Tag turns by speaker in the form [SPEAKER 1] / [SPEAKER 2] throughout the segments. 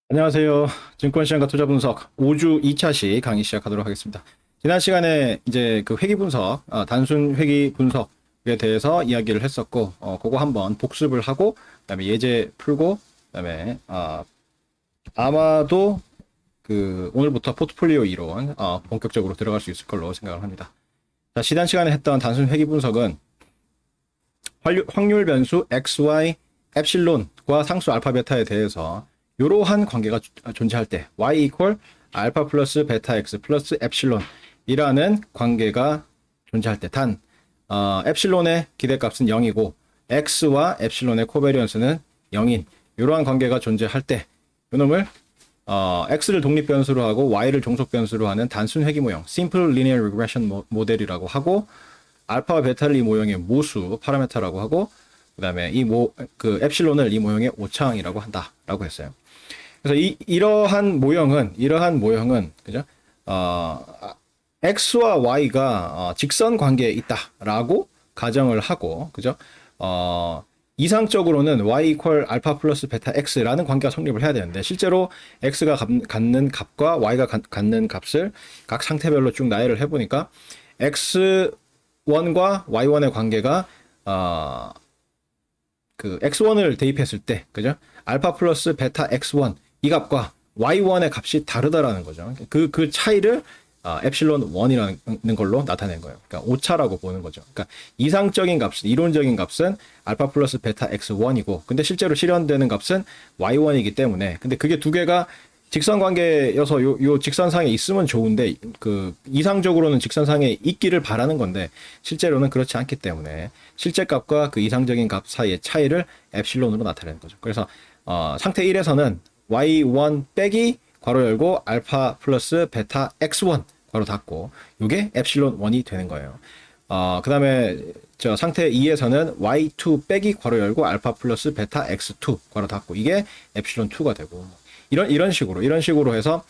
[SPEAKER 1] 안녕하세요. 증권시장과 투자 분석 5주 2차시 강의 시작하도록 하겠습니다. 지난 시간에 이제 그 회귀 분석, 단순 회귀 분석에 대해서 이야기를 했었고, 그거 한번 복습을 하고, 그다음에 예제 풀고, 그다음에 아마도 그 오늘부터 포트폴리오 이론 본격적으로 들어갈 수 있을 걸로 생각을 합니다. 자, 지난 시간에 했던 단순 회귀 분석은 확률 변수 XY 엡실론과 상수 알파 베타에 대해서 이러한 관계가 존재할 때 y 이퀄 알파 플러스 베타 x 플러스 엡실론이라는 관계가 존재할 때 단 엡실론의 기대값은 0이고 x와 엡실론의 코베리언스는 0인 이러한 관계가 존재할 때 이놈을 x를 독립 변수로 하고 y를 종속 변수로 하는 단순 회귀 모형 Simple Linear Regression 모델이라고 하고 알파와 베타를 이 모형의 모수 파라메타라고 하고 그다음에 그 엡실론을 이 모형의 오차항이라고 한다라고 했어요. 그래서 이러한 모형은 그죠? x와 y가 직선 관계에 있다라고 가정을 하고 그죠? 이상적으로는 y 이퀄 알파 플러스 베타 x라는 관계가 성립을 해야 되는데 실제로 x가 갖는 값과 y가 갖는 값을 각 상태별로 쭉 나열을 해보니까 x1과 y1의 관계가 그 x1을 대입했을 때 그죠? 알파 플러스 베타 x1 이 값과 y1의 값이 다르다라는 거죠. 그 차이를 엡실론 1이라는 걸로 나타낸 거예요. 그러니까 오차라고 보는 거죠. 그러니까 이상적인 값은 이론적인 값은 알파 플러스 베타 x1이고 근데 실제로 실현되는 값은 y1이기 때문에 근데 그게 두 개가 직선 관계여서 요 직선상에 있으면 좋은데 그 이상적으로는 직선상에 있기를 바라는 건데 실제로는 그렇지 않기 때문에 실제 값과 그 이상적인 값 사이의 차이를 엡실론으로 나타내는 거죠. 그래서 상태 1에서는 y1 빼기 괄호 열고 알파 플러스 베타 x1 괄호 닫고 요게 엡실론 1이 되는 거예요. 그 다음에 저 상태 2에서는 y2 빼기 괄호 열고 알파 플러스 베타 x2 괄호 닫고 이게 엡실론 2가 되고 이런 식으로 해서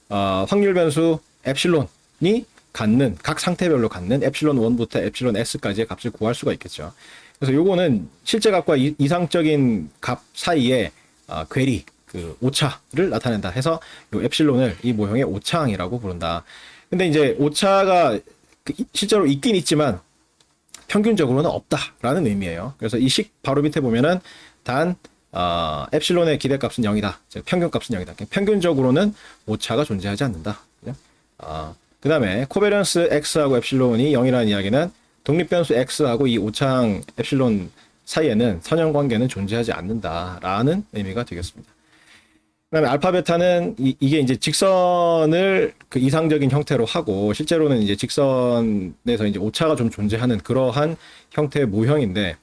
[SPEAKER 1] 확률 변수 엡실론이 갖는 각 상태별로 갖는 엡실론 1부터 엡실론 s까지의 값을 구할 수가 있겠죠. 그래서 요거는 실제 값과 이상적인 값 사이에 괴리 그 오차를 나타낸다 해서 요 엡실론을 이 모형의 오차항이라고 부른다. 근데 이제 오차가 실제로 있긴 있지만 평균적으로는 없다라는 의미예요. 그래서 이 식 바로 밑에 보면은 단 엡실론의 기대값은 0이다. 즉 평균값은 0이다. 평균적으로는 오차가 존재하지 않는다. 그 다음에 코베런스 x하고 엡실론이 0이라는 이야기는 독립변수 x하고 이 오차항 엡실론 사이에는 선형관계는 존재하지 않는다라는 의미가 되겠습니다. 그 다음에 알파 베타는 이게 이제 직선을 그 이상적인 형태로 하고 실제로는 이제 직선에서 이제 오차가 좀 존재하는 그러한 형태의 모형인데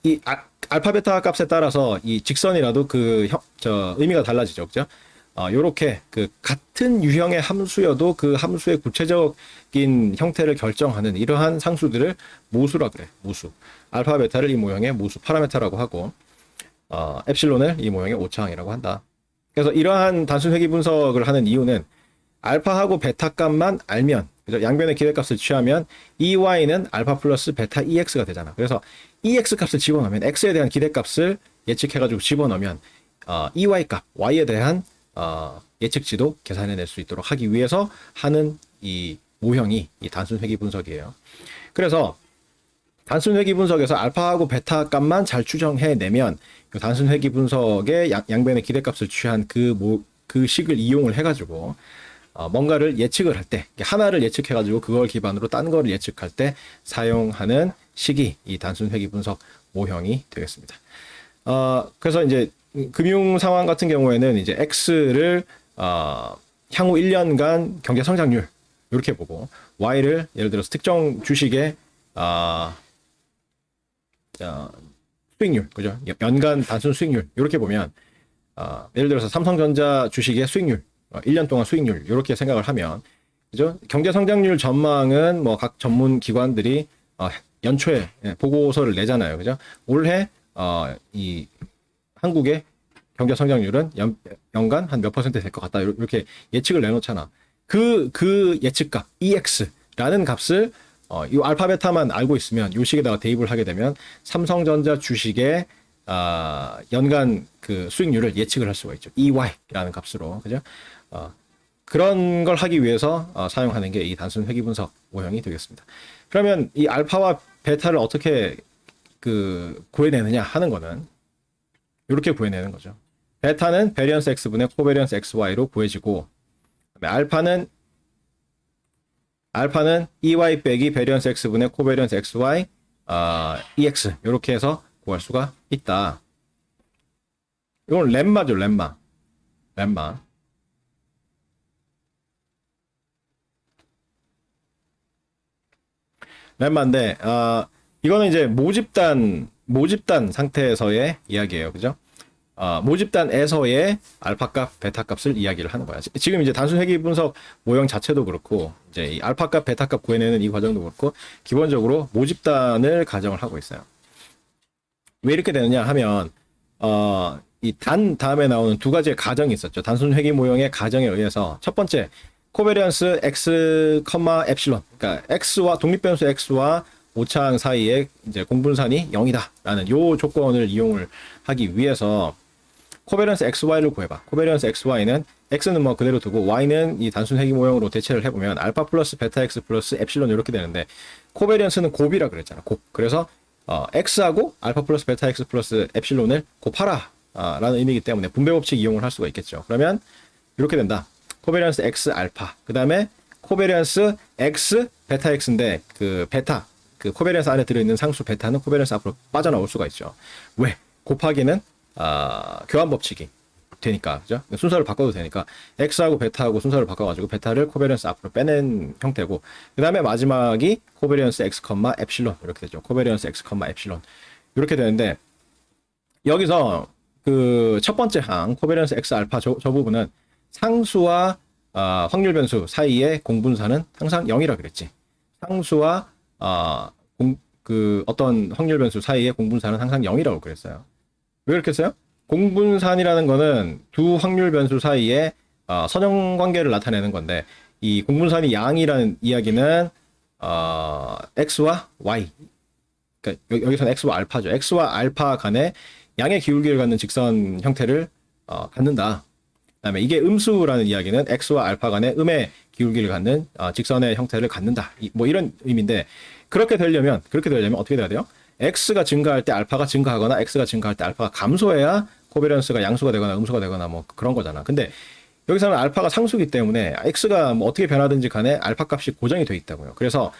[SPEAKER 1] 이 알파 베타 값에 따라서 이 직선이라도 의미가 달라지죠. 그죠? 요렇게 그 같은 유형의 함수여도 그 함수의 구체적인 형태를 결정하는 이러한 상수들을 모수라 그래. 모수. 알파 베타를 이 모형의 모수 파라메타라고 하고 엡실론을 이 모형의 오차항이라고 한다. 그래서 이러한 단순 회귀 분석을 하는 이유는 알파하고 베타 값만 알면 그죠? 양변의 기대값을 취하면 EY는 알파 플러스 베타 EX가 되잖아. 그래서 EX 값을 집어넣으면 X에 대한 기대값을 예측해가지고 집어넣으면 EY 값, Y에 대한 예측치도 계산해낼 수 있도록 하기 위해서 하는 이 모형이 이 단순 회귀 분석이에요. 그래서 단순 회귀 분석에서 알파하고 베타 값만 잘 추정해내면 단순 회귀 분석의 양변의 기대값을 취한 그 식을 이용을 해가지고 뭔가를 예측을 할 때 하나를 예측해가지고 그걸 기반으로 딴 거를 예측할 때 사용하는 식이 이 단순 회귀 분석 모형이 되겠습니다. 그래서 이제 금융 상황 같은 경우에는 이제 X를 향후 1년간 경제 성장률 이렇게 보고 Y를 예를 들어서 특정 주식의 수익률 그죠? 연간 단순 수익률 이렇게 보면 예를 들어서 삼성전자 주식의 수익률 1년 동안 수익률 이렇게 생각을 하면 그죠? 경제 성장률 전망은 뭐 각 전문 기관들이 연초에 보고서를 내잖아요. 그죠? 올해 이 한국의 경제 성장률은 연간 한 몇 퍼센트 될 것 같다. 이렇게 예측을 내놓잖아. 그 예측값 EX라는 값을 이 알파 베타만 알고 있으면 요 식에다가 대입을 하게 되면 삼성전자 주식의 연간 그 수익률을 예측을 할 수가 있죠. EY라는 값으로. 그죠? 그런 걸 하기 위해서 사용하는 게 이 단순 회귀 분석 모형이 되겠습니다. 그러면 이 알파와 베타를 어떻게 그 구해내느냐 하는 거는 이렇게 구해내는 거죠. 베타는 베리언스 X분의 코베리언스 XY로 구해지고, 알파는 EY 빼기 베리언스 X분의 코베리언스 XY EX 이렇게 해서 구할 수가 있다. 이건 렘마죠, 렘마. 렘마인데 이거는 이제 모집단 상태에서의 이야기예요. 그죠? 모집단에서의 알파값, 베타값을 이야기를 하는 거야. 지금 이제 단순 회귀 분석 모형 자체도 그렇고, 이제 이 알파값, 베타값 구해내는 이 과정도 그렇고, 기본적으로 모집단을 가정을 하고 있어요. 왜 이렇게 되느냐 하면, 이 단 다음에 나오는 두 가지의 가정이 있었죠. 단순 회귀 모형의 가정에 의해서, 첫 번째, 코베리언스 X, 엡실론. 그러니까 X와, 독립변수 X와 오차항 사이에 이제 공분산이 0이다라는 요 조건을 이용을 하기 위해서 코베리언스 XY를 구해봐. 코베리언스 XY는 X는 뭐 그대로 두고 Y는 이 단순 회귀 모형으로 대체를 해보면 알파 플러스 베타 X 플러스 엡실론 이렇게 되는데, 코베리언스는 곱이라 그랬잖아. 곱. 그래서 X하고 알파 플러스 베타 X 플러스 엡실론을 곱하라 라는 의미이기 때문에 분배 법칙 이용을 할 수가 있겠죠. 그러면 이렇게 된다. 코베리언스 X 알파, 그 다음에 코베리언스 X 베타 X인데 그 베타, 그 코베리언스 안에 들어있는 상수 베타는 코베리언스 앞으로 빠져나올 수가 있죠. 왜? 곱하기는 교환 법칙이 되니까, 그죠? 순서를 바꿔도 되니까 X하고 베타하고 순서를 바꿔가지고 베타를 코베리언스 앞으로 빼낸 형태고, 그 다음에 마지막이 코베리언스 X, 엡실론 이렇게 되죠. 코베리언스 X, 엡실론 이렇게 되는데, 여기서 그 첫 번째 항 코베리언스 X 알파 저 부분은 상수와 확률 변수 사이의 공분사는 항상 0이라 그랬지. 상수와 그 어떤 확률 변수 사이의 공분사는 항상 0이라고 그랬어요. 왜 그렇게 했어요? 공분산이라는 거는 두 확률 변수 사이의 선형 관계를 나타내는 건데, 이 공분산이 양이라는 이야기는 X와 Y, 그러니까 여기서는 X와 알파죠. X와 알파 간에 양의 기울기를 갖는 직선 형태를 갖는다. 그다음에 이게 음수라는 이야기는 X와 알파 간의 음의 기울기를 갖는 직선의 형태를 갖는다. 뭐 이런 의미인데, 그렇게 되려면 어떻게 돼야 돼요? X가 증가할 때 알파가 증가하거나 X가 증가할 때 알파가 감소해야 코베리언스가 양수가 되거나 음수가 되거나 뭐 그런 거잖아. 근데 여기서는 알파가 상수기 때문에 X가 뭐 어떻게 변하든지 간에 알파 값이 고정이 돼 있다고요. 그래서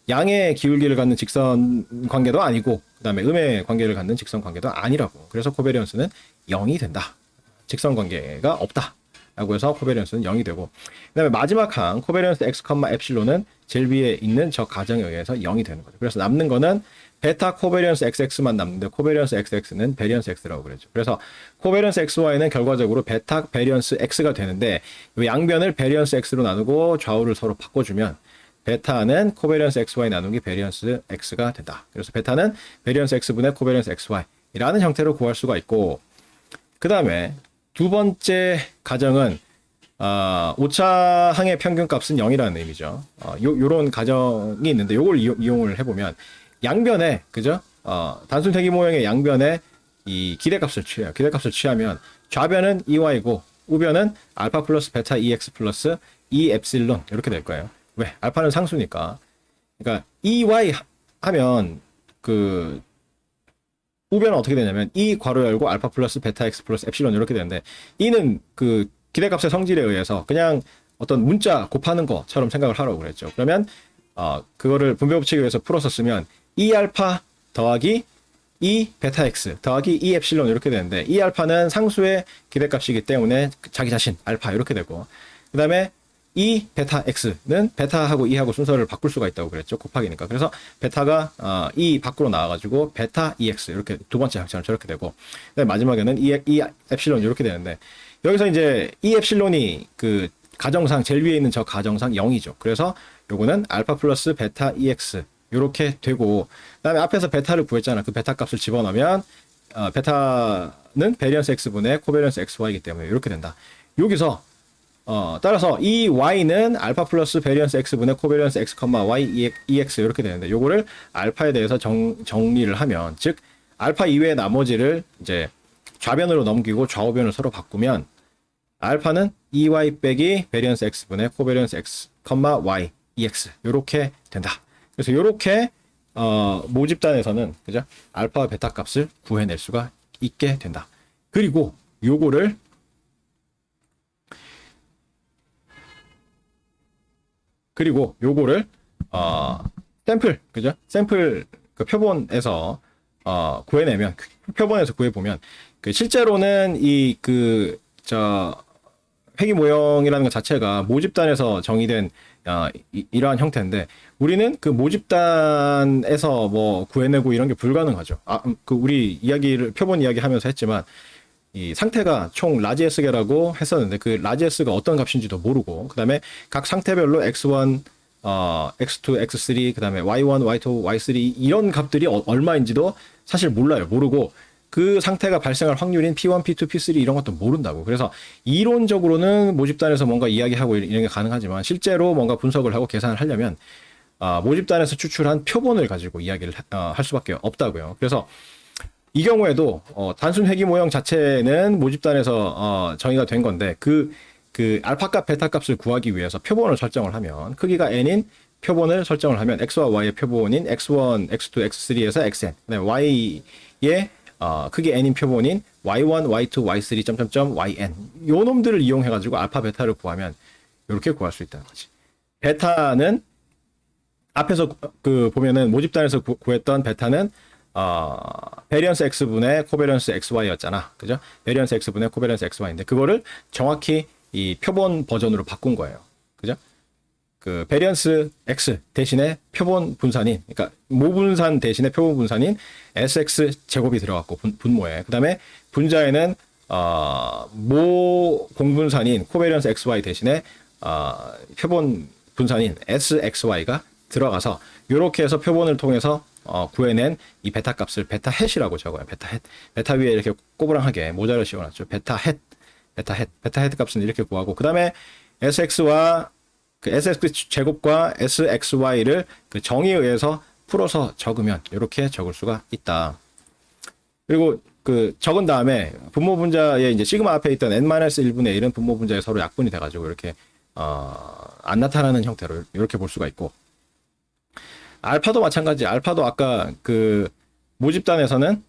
[SPEAKER 1] 양의 기울기를 갖는 직선 관계도 아니고, 그다음에 음의 관계를 갖는 직선 관계도 아니라고. 그래서 코베리언스는 0이 된다. 직선 관계가 없다 라고 해서 코베리언스는 0이 되고, 그 다음에 마지막 항 코베리언스 X, 엡실론은 제일 위에 있는 저 가정에 의해서 0이 되는 거죠. 그래서 남는 거는 베타 코베리언스 XX만 남는데, 코베리언스 XX는 베리언스 X라고 그랬죠. 그래서 코베리언스 XY는 결과적으로 베타 베리언스 X가 되는데, 이 양변을 베리언스 X로 나누고 좌우를 서로 바꿔주면 베타는 코베리언스 XY 나누기 베리언스 X가 된다. 그래서 베타는 베리언스 X분의 코베리언스 XY라는 형태로 구할 수가 있고, 그 다음에 두 번째 가정은 오차항의 평균값은 0이라는 의미죠. 요런 가정이 있는데, 요걸 이용을 해보면 양변에, 그죠? 단순 회귀 모형의 양변에 이 기대값을 취해요. 기대값을 취하면 좌변은 EY고 우변은 알파 플러스 베타 EX 플러스 E 엡실론 이렇게 될 거예요. 왜? 알파는 상수니까. 그러니까 EY 하면 그 우변은 어떻게 되냐면 E 괄호 열고 알파 플러스 베타 X 플러스 엡실론 이렇게 되는데, E는 그 기대값의 성질에 의해서 그냥 어떤 문자 곱하는 것처럼 생각을 하라고 그랬죠. 그러면 그거를 분배 법칙에 의해서 풀어서 쓰면 E 알파 더하기 E 베타 X 더하기 E 엡실론 이렇게 되는데, E 알파는 상수의 기대값이기 때문에 자기 자신 알파 이렇게 되고, 그 다음에 E 베타 X는 베타하고 E하고 순서를 바꿀 수가 있다고 그랬죠. 곱하기니까. 그래서 베타가 E 밖으로 나와가지고 베타 EX 이렇게 두 번째 항처럼 저렇게 되고, 그다음에 마지막에는 E 엡실론 이렇게 되는데, 여기서 이제 E 엡실론이 그 가정상 제일 위에 있는 저 가정상 0이죠. 그래서 요거는 알파 플러스 베타 EX 이렇게 되고, 그다음에 앞에서 베타를 구했잖아. 그 베타 값을 집어넣으면 베타는 베리언스 X분의 코베리언스 XY이기 때문에 이렇게 된다. 여기서 따라서 이 Y는 알파 플러스 베리언스 X분의 코베리언스 X, Y, EX 이렇게 되는데, 요거를 알파에 대해서 정리를 하면, 즉 알파 이외의 나머지를 이제 좌변으로 넘기고 좌우변을 서로 바꾸면 알파는 EY 빼기 베리언스 X분의 코베리언스 X, Y, EX 요렇게 된다. 그래서 요렇게 모집단에서는 그죠? 알파와 베타 값을 구해낼 수가 있게 된다. 그리고 요거를 샘플 그죠? 샘플 그 표본에서 구해내면 표본에서 구해보면 그 실제로는 이 회귀 모형이라는 것 자체가 모집단에서 정의된 이러한 형태인데 우리는 그 모집단에서 뭐 구해내고 이런 게 불가능하죠. 우리 표본 이야기 하면서 했지만 이 상태가 총 라지 S개라고 했었는데 그 라지 S가 어떤 값인지도 모르고 그다음에 각 상태별로 X1, X2, X3 그다음에 Y1, Y2, Y3 이런 값들이 얼마인지도 사실 모르고 그 상태가 발생할 확률인 P1, P2, P3 이런 것도 모른다고. 그래서 이론적으로는 모집단에서 뭔가 이야기하고 이런 게 가능하지만 실제로 뭔가 분석을 하고 계산을 하려면 모집단에서 추출한 표본을 가지고 이야기를 할 수밖에 없다고요. 그래서 이 경우에도 단순 회귀 모형 자체는 모집단에서 정의가 된 건데 그 알파 값, 베타 값을 구하기 위해서 표본을 설정을 하면 크기가 n인 표본을 설정을 하면 x와 y의 표본인 x1, x2, x3에서 xn, 그다음에 y의 크기 n인 표본인 y1, y2, y3, 점점점 yn 요 놈들을 이용해 가지고 알파, 베타를 구하면 이렇게 구할 수 있다는 거지. 베타는 앞에서 보면은 모집단에서 구했던 베타는 베리언스 X분의 코베리언스 XY였잖아. 그죠? 베리언스 X분의 코베리언스 XY인데, 그거를 정확히 이 표본 버전으로 바꾼 거예요. 그죠? 그 베리언스 X 대신에 표본 분산인, 그러니까 모분산 대신에 표본 분산인 SX 제곱이 들어갔고, 분모에. 그 다음에 분자에는, 모 공분산인 코베리언스 XY 대신에, 표본 분산인 SXY가 들어가서, 요렇게 해서 표본을 통해서 구해낸 이 베타 값을 베타 헷이라고 적어요. 베타 헷. 베타 위에 이렇게 꼬부랑하게 모자를 씌워놨죠. 베타 헷 값은 이렇게 구하고, 그 다음에 SX와 그 SX 제곱과 SXY를 그 정의에 의해서 풀어서 적으면 이렇게 적을 수가 있다. 그리고 그 적은 다음에 분모 분자에 이제 시그마 앞에 있던 n-1분의 1은 분모 분자에 서로 약분이 돼가지고 이렇게 안 나타나는 형태로 이렇게 볼 수가 있고, 알파도 마찬가지. 알파도 아까 그 모집단에서는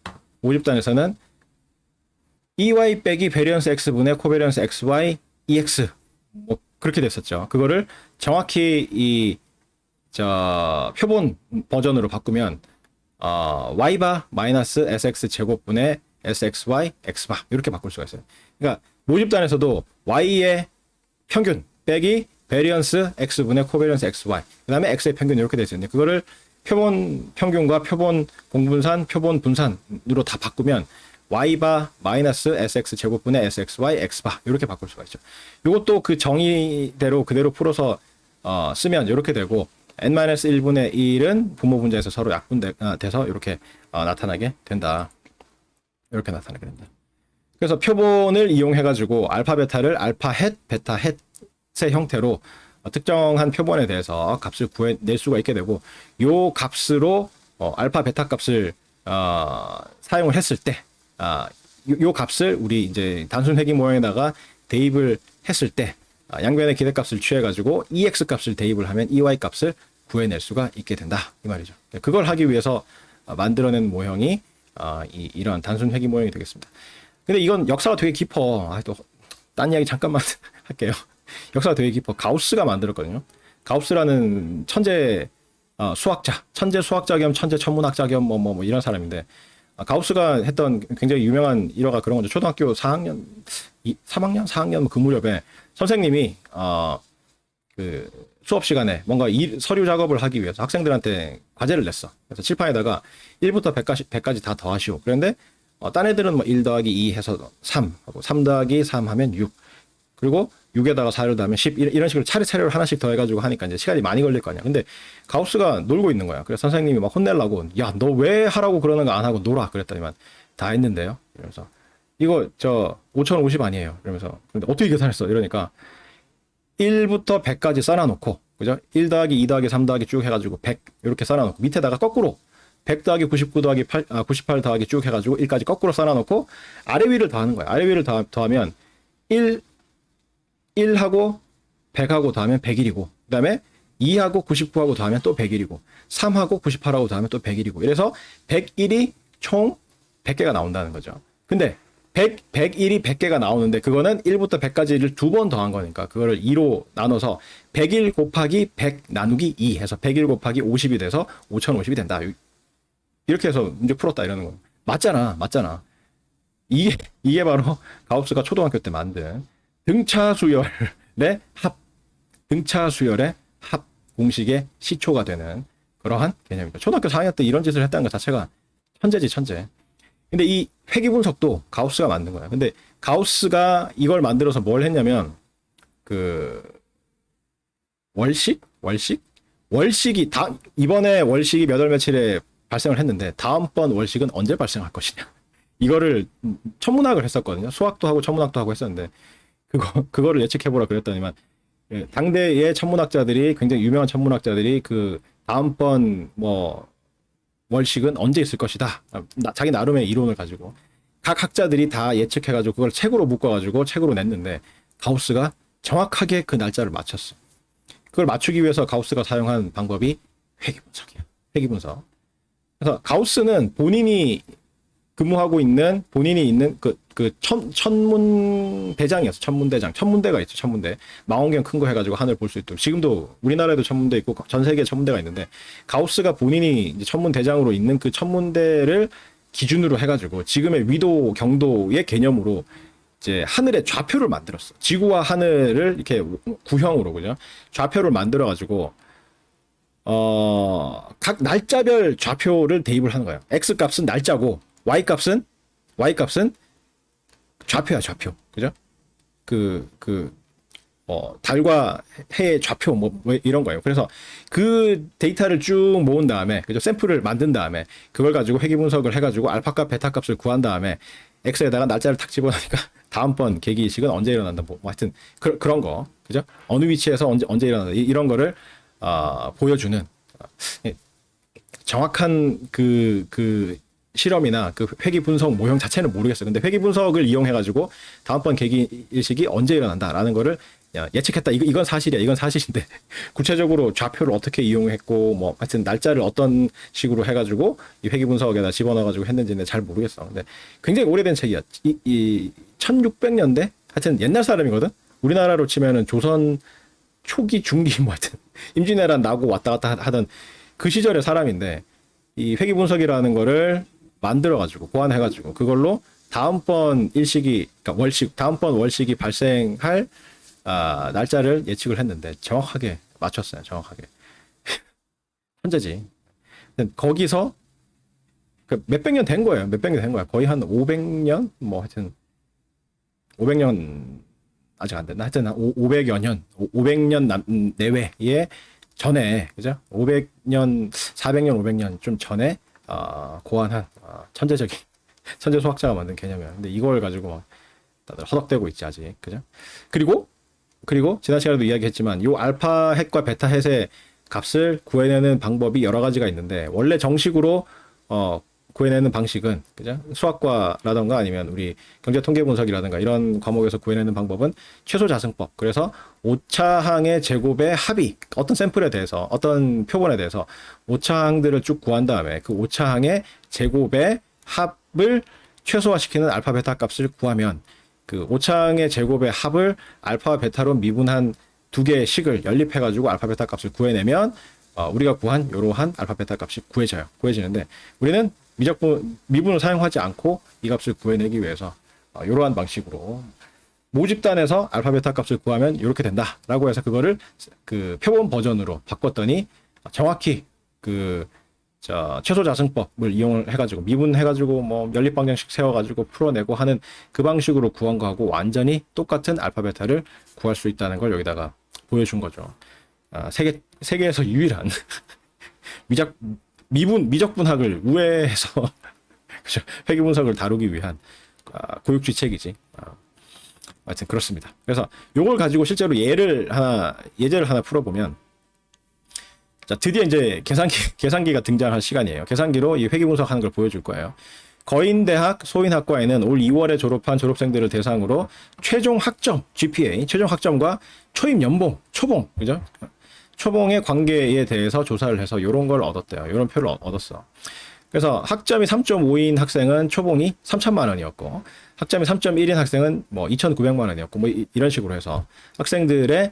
[SPEAKER 1] EY 빼기 베리언스 X분의 코베리언스 XY EX 뭐 그렇게 됐었죠. 그거를 정확히 표본 버전으로 바꾸면 Y바 마이너스 SX 제곱분의 SXY X바 이렇게 바꿀 수가 있어요. 그러니까 모집단에서도 Y의 평균 빼기 베리언스 X분의 코베리언스 XY 그 다음에 X의 평균 이렇게 되어 있는데, 그거를 표본 평균과 표본 공분산, 표본 분산으로 다 바꾸면 Y바 마이너스 SX 제곱분의 SXY X바 이렇게 바꿀 수가 있죠. 이것도 그 정의대로 그대로 풀어서 쓰면 이렇게 되고, n-1분의 1은 분모 분자에서 서로 약분돼서 이렇게 나타나게 된다. 이렇게 나타나게 된다. 그래서 표본을 이용해가지고 알파 베타를 알파 헷, 베타 헷의 형태로 특정한 표본에 대해서 값을 구해낼 수가 있게 되고, 요 값으로 알파 베타 값을 사용을 했을 때, 요 값을 우리 이제 단순 회귀 모형에다가 대입을 했을 때 양변의 기대값을 취해가지고 EX 값을 대입을 하면 EY 값을 구해낼 수가 있게 된다 이 말이죠. 그걸 하기 위해서 만들어낸 모형이 이런 단순 회귀 모형이 되겠습니다. 근데 이건 역사가 되게 깊어. 또 딴 이야기 잠깐만 할게요. 역사가 되게 깊어. 가우스가 만들었거든요. 가우스라는 천재 수학자, 천재 수학자 겸 천재 천문학자 겸 뭐 이런 사람인데, 가우스가 했던 굉장히 유명한 일화가 그런 거죠. 초등학교 4학년, 3학년, 4학년 그 무렵에 선생님이 그 수업 시간에 뭔가 서류 작업을 하기 위해서 학생들한테 과제를 냈어. 그래서 칠판에다가 1부터 100까지 다 더하시오. 그런데 딴 애들은 뭐 1 더하기 2 해서 3 하고 3 더하기 3 하면 6, 그리고 6에다가 4를 더하면 10 이런 식으로 차례차례로 하나씩 더해가지고 하니까 이제 시간이 많이 걸릴 거 아니야. 근데 가우스가 놀고 있는 거야. 그래서 선생님이 막 혼내려고, 야, 너 왜 하라고 그러는 거 안 하고 놀아? 그랬더니만 다 했는데요. 이러면서 이거 5050 아니에요. 이러면서 근데 어떻게 계산했어? 이러니까 1부터 100까지 써놔놓고, 그죠? 1 더하기 2 더하기 3 더하기 쭉 해가지고 100 이렇게 써놔놓고 밑에다가 거꾸로 100 더하기 99 더하기 98 더하기 쭉 해가지고 1까지 거꾸로 쌓아놓고 아래 위를 더하는 거야. 아래 위를 더하면 1하고 100하고 더하면 101이고, 그 다음에 2하고 99하고 더하면 또 101이고, 3하고 98하고 더하면 또 101이고, 이래서 101이 총 100개가 나온다는 거죠. 근데 101이 100개가 나오는데 그거는 1부터 100까지를 두 번 더한 거니까 그거를 2로 나눠서 101 곱하기 100 나누기 2 해서 101 곱하기 50이 돼서 5050이 된다. 이렇게 해서 문제 풀었다 이러는 거예요. 맞잖아. 이게 바로 가우스가 초등학교 때 만든 등차수열의 합 공식의 시초가 되는 그러한 개념입니다. 초등학교 4학년 때 이런 짓을 했다는 것 자체가 천재지, 천재. 근데 이 회귀 분석도 가우스가 만든 거야. 근데 가우스가 이걸 만들어서 뭘 했냐면 그 월식이 이번에 월식이 몇 월 며칠에 발생을 했는데 다음번 월식은 언제 발생할 것이냐. 이거를 천문학을 했었거든요. 수학도 하고 천문학도 하고 했었는데 그거를 예측해보라 그랬더니만 당대의 천문학자들이, 굉장히 유명한 천문학자들이 그 다음번 뭐 월식은 언제 있을 것이다. 자기 나름의 이론을 가지고 각 학자들이 다 예측해가지고 그걸 책으로 묶어가지고 책으로 냈는데 가우스가 정확하게 그 날짜를 맞췄어. 그걸 맞추기 위해서 가우스가 사용한 방법이 회귀 분석이야. 회귀 분석. 그래서 가우스는 본인이 있는 천문대장이었어. 천문대가 있죠. 천문대. 망원경 큰 거 해가지고 하늘 볼 수 있도록. 지금도 우리나라에도 천문대 있고 전 세계에 천문대가 있는데, 가우스가 본인이 이제 천문대장으로 있는 그 천문대를 기준으로 해가지고 지금의 위도 경도의 개념으로 이제 하늘의 좌표를 만들었어. 지구와 하늘을 이렇게 구형으로, 그죠? 좌표를 만들어가지고 각 날짜별 좌표를 대입을 하는 거예요. X 값은 날짜고 Y 값은 좌표야, 좌표. 그죠? 달과 해의 좌표, 뭐 이런 거예요. 그래서 그 데이터를 쭉 모은 다음에, 그죠? 샘플을 만든 다음에, 그걸 가지고 회귀 분석을 해가지고 알파값, 베타값을 구한 다음에, X에다가 날짜를 탁 집어넣으니까, 다음번 계기식은 언제 일어난다. 뭐 하여튼, 그런 거. 그죠? 어느 위치에서 언제 일어난다. 이런 거를, 보여주는, 정확한 실험이나 그 회귀 분석 모형 자체는 모르겠어요. 근데 회귀 분석을 이용해가지고 다음번 계기 일식이 언제 일어난다라는 거를 예측했다. 이건 사실이야. 이건 사실인데 구체적으로 좌표를 어떻게 이용했고 뭐 하여튼 날짜를 어떤 식으로 해가지고 이 회귀 분석에다 집어넣어가지고 했는지는 잘 모르겠어. 근데 굉장히 오래된 책이야. 이 1600년대 하여튼 옛날 사람이거든. 우리나라로 치면은 조선 초기 중기 뭐 하여튼 임진왜란 나고 왔다 갔다 하던 그 시절의 사람인데, 이 회귀 분석이라는 거를 만들어가지고 고안해가지고 그걸로 다음번 다음번 월식이 발생할 날짜를 예측을 했는데 정확하게 맞췄어요. 정확하게. 천재지. 거기서 몇백 년 된 거예요. 몇백 년 된 거야. 거의 한 500년? 뭐 하여튼 500년 아직 안 됐나? 하여튼 500여 년, 500년 내외에 전에, 그죠? 500년, 400년, 500년 좀 전에 고안한 천재 수학자가 만든 개념이야. 근데 이걸 가지고 막 다들 허덕대고 있지 아직, 그죠? 그리고 지난 시간에도 이야기했지만 요 알파 핵과 베타 핵의 값을 구해내는 방법이 여러 가지가 있는데, 원래 정식으로 구해내는 방식은, 그죠? 수학과라던가 아니면 우리 경제통계분석이라든가 이런 과목에서 구해내는 방법은 최소자승법. 그래서 오차항의 제곱의 합이 어떤 샘플에 대해서, 어떤 표본에 대해서 오차항들을 쭉 구한 다음에 그 오차항의 제곱의 합을 최소화시키는 알파 베타 값을 구하면, 그 오차항의 제곱의 합을 알파와 베타로 미분한 두 개의 식을 연립해가지고 알파 베타 값을 구해내면 우리가 구한 이러한 알파 베타 값이 구해지는데, 우리는 미분을 사용하지 않고 이 값을 구해내기 위해서 이러한 방식으로 모집단에서 알파 베타 값을 구하면 이렇게 된다라고 해서 그거를 그 표본 버전으로 바꿨더니 정확히 최소 자승법을 이용을 해가지고 미분해가지고 뭐 연립 방정식 세워가지고 풀어내고 하는 그 방식으로 구한 거하고 완전히 똑같은 알파 베타를 구할 수 있다는 걸 여기다가 보여준 거죠. 세계에서 유일한 미적분학을 우회해서 회귀 분석을 다루기 위한 고육지책이지. 하여튼 그렇습니다. 그래서 요걸 가지고 실제로 예제를 하나 풀어보면, 자, 드디어 이제 계산기가 등장할 시간이에요. 계산기로 이 회귀 분석하는 걸 보여줄 거예요. 거인대학 소인학과에는 올 2월에 졸업한 졸업생들을 대상으로 최종 학점, GPA, 최종 학점과 초임 연봉, 초봉, 그죠? 초봉의 관계에 대해서 조사를 해서 이런 걸 얻었대요. 이런 표를 얻었어. 그래서 학점이 3.5인 학생은 초봉이 3천만 원이었고, 학점이 3.1인 학생은 뭐 2,900만 원이었고, 뭐 이런 식으로 해서 학생들의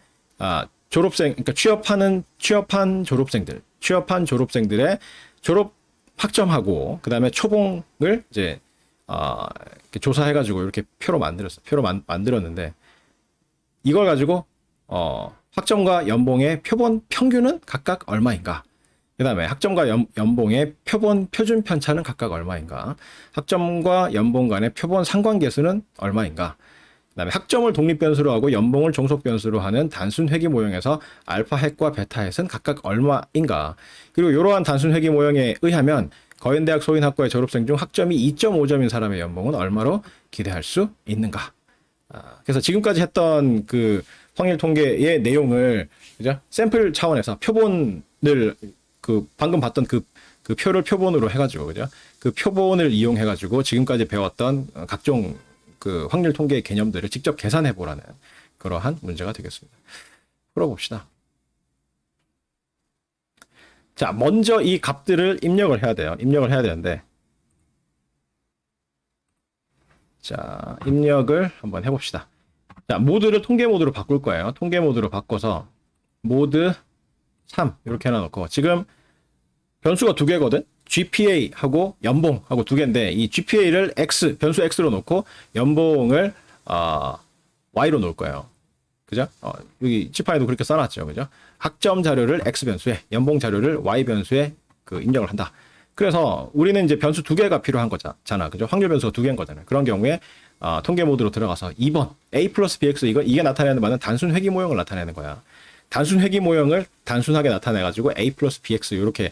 [SPEAKER 1] 졸업생, 그러니까 취업한 졸업생들의 졸업 학점하고 그다음에 초봉을 이제 이렇게 조사해가지고 이렇게 표로 만들었는데 이걸 가지고 학점과 연봉의 표본 평균은 각각 얼마인가? 그다음에 학점과 연봉의 표본 표준 편차는 각각 얼마인가? 학점과 연봉 간의 표본 상관계수는 얼마인가? 그다음에 학점을 독립 변수로 하고 연봉을 종속 변수로 하는 단순 회귀 모형에서 알파 햇과 베타 햇은 각각 얼마인가? 그리고 이러한 단순 회귀 모형에 의하면 거인대학 소인학과의 졸업생 중 학점이 2.5점인 사람의 연봉은 얼마로 기대할 수 있는가? 그래서 지금까지 했던 그 확률 통계의 내용을 그죠? 샘플 차원에서 표본을 그 방금 봤던 그 표를 표본으로 해가지고 그죠? 그 표본을 이용해가지고 지금까지 배웠던 각종 그 확률 통계의 개념들을 직접 계산해 보라는 그러한 문제가 되겠습니다. 풀어봅시다. 자, 먼저 이 값들을 입력을 해야 돼요. 입력을 해야 되는데, 자, 입력을 한번 해봅시다. 자, 모드를 통계 모드로 바꿀 거예요. 통계 모드로 바꿔서 모드 3 이렇게 해놔놓고 지금 변수가 두 개거든. GPA하고 연봉하고 두 개인데 이 GPA를 X 변수 X로 놓고 연봉을 Y로 놓을 거예요. 그죠? 여기 지파에도 그렇게 써놨죠. 그죠? 학점 자료를 X 변수에 연봉 자료를 Y 변수에 그 입력을 한다. 그래서 우리는 이제 변수 두 개가 필요한 거잖아. 그죠? 확률 변수가 두 개인 거잖아요. 그런 경우에 통계 모드로 들어가서 2번 A 플러스 BX 이게 나타내는 바는 단순 회귀 모형을 나타내는 거야. 단순 회귀 모형을 단순하게 나타내가지고 A 플러스 BX 이렇게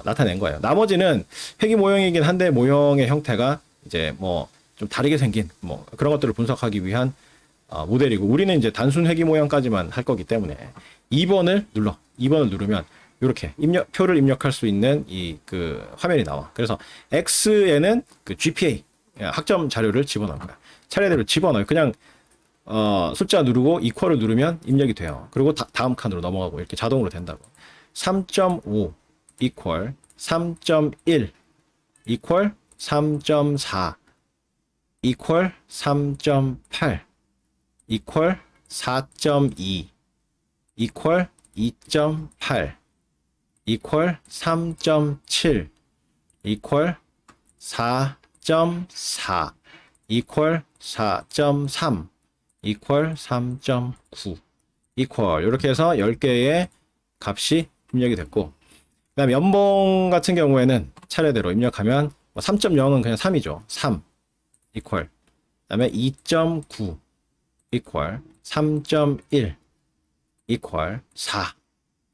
[SPEAKER 1] 나타낸 거예요. 나머지는 회귀 모형이긴 한데 모형의 형태가 이제 뭐 좀 다르게 생긴 뭐 그런 것들을 분석하기 위한 모델이고 우리는 이제 단순 회귀 모형까지만 할 거기 때문에 2번을 누르면 이렇게 표를 입력할 수 있는 이 그 화면이 나와. 그래서 X에는 그 GPA 학점 자료를 집어넣을 거야. 차례대로 집어넣어요. 그냥 숫자 누르고 이퀄을 누르면 입력이 돼요. 그리고 다음 칸으로 넘어가고 이렇게 자동으로 된다고. 3.5 이퀄 3.1 이퀄 3.4 이퀄 3.8 이퀄 4.2 이퀄 2.8 이퀄 3.7 이퀄 4.4 이퀄 4.3 이퀄 3.9 이퀄 이렇게 해서 10개의 값이 입력이 됐고 그다음에 연봉 같은 경우에는 차례대로 입력하면 3.0은 그냥 3이죠. 3 이퀄 그다음에 2.9 이퀄 3.1 이퀄 4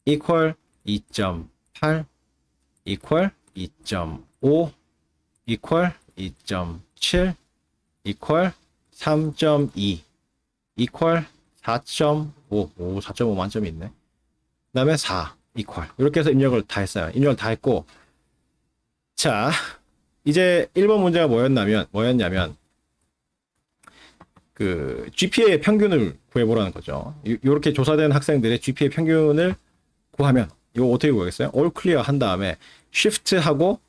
[SPEAKER 1] 이퀄 2.8 이퀄 2.5 이퀄 2.7 이퀄 3.2 이퀄 4.5 오 4.5 만점이 있네. 그다음에 4 이퀄 이렇게 해서 입력을 다 했어요. 입력을 다 했고 자 이제 1번 문제가 뭐였냐면 그 GPA의 평균을 구해보라는 거죠. 이렇게 조사된 학생들의 GPA 평균을 구하면 이거 어떻게 구하겠어요? 올 클리어 한 다음에 Shift하고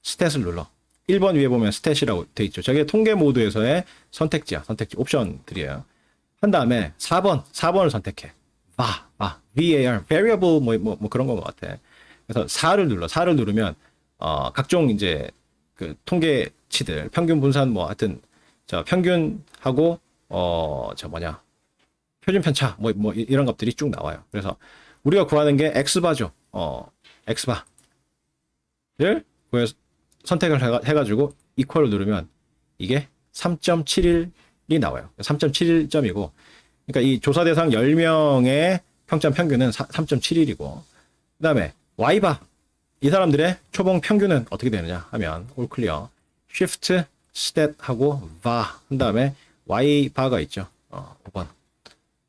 [SPEAKER 1] 스탯을 눌러. 1번 위에 보면 스탯이라고 돼 있죠. 저게 통계 모드에서의 선택지 옵션들이에요. 한 다음에 4번을 선택해. VAR, variable 뭐 그런 거 같아. 그래서 4를 눌러. 4를 누르면 각종 이제 그 통계치들 평균 분산 뭐 하여튼 저 평균하고 표준 편차 뭐 이런 것들이 쭉 나와요. 그래서 우리가 구하는 게 X바죠. X바를 구해서 선택을 해가지고 이퀄을 누르면 이게 3.71이 나와요. 3.71점이고 그러니까 이 조사 대상 10명의 평점 평균은 3.71이고 그 다음에 Y바 이 사람들의 초봉 평균은 어떻게 되느냐 하면 올 클리어 Shift 스탯하고 바 한 다음에 Y바가 있죠. 5번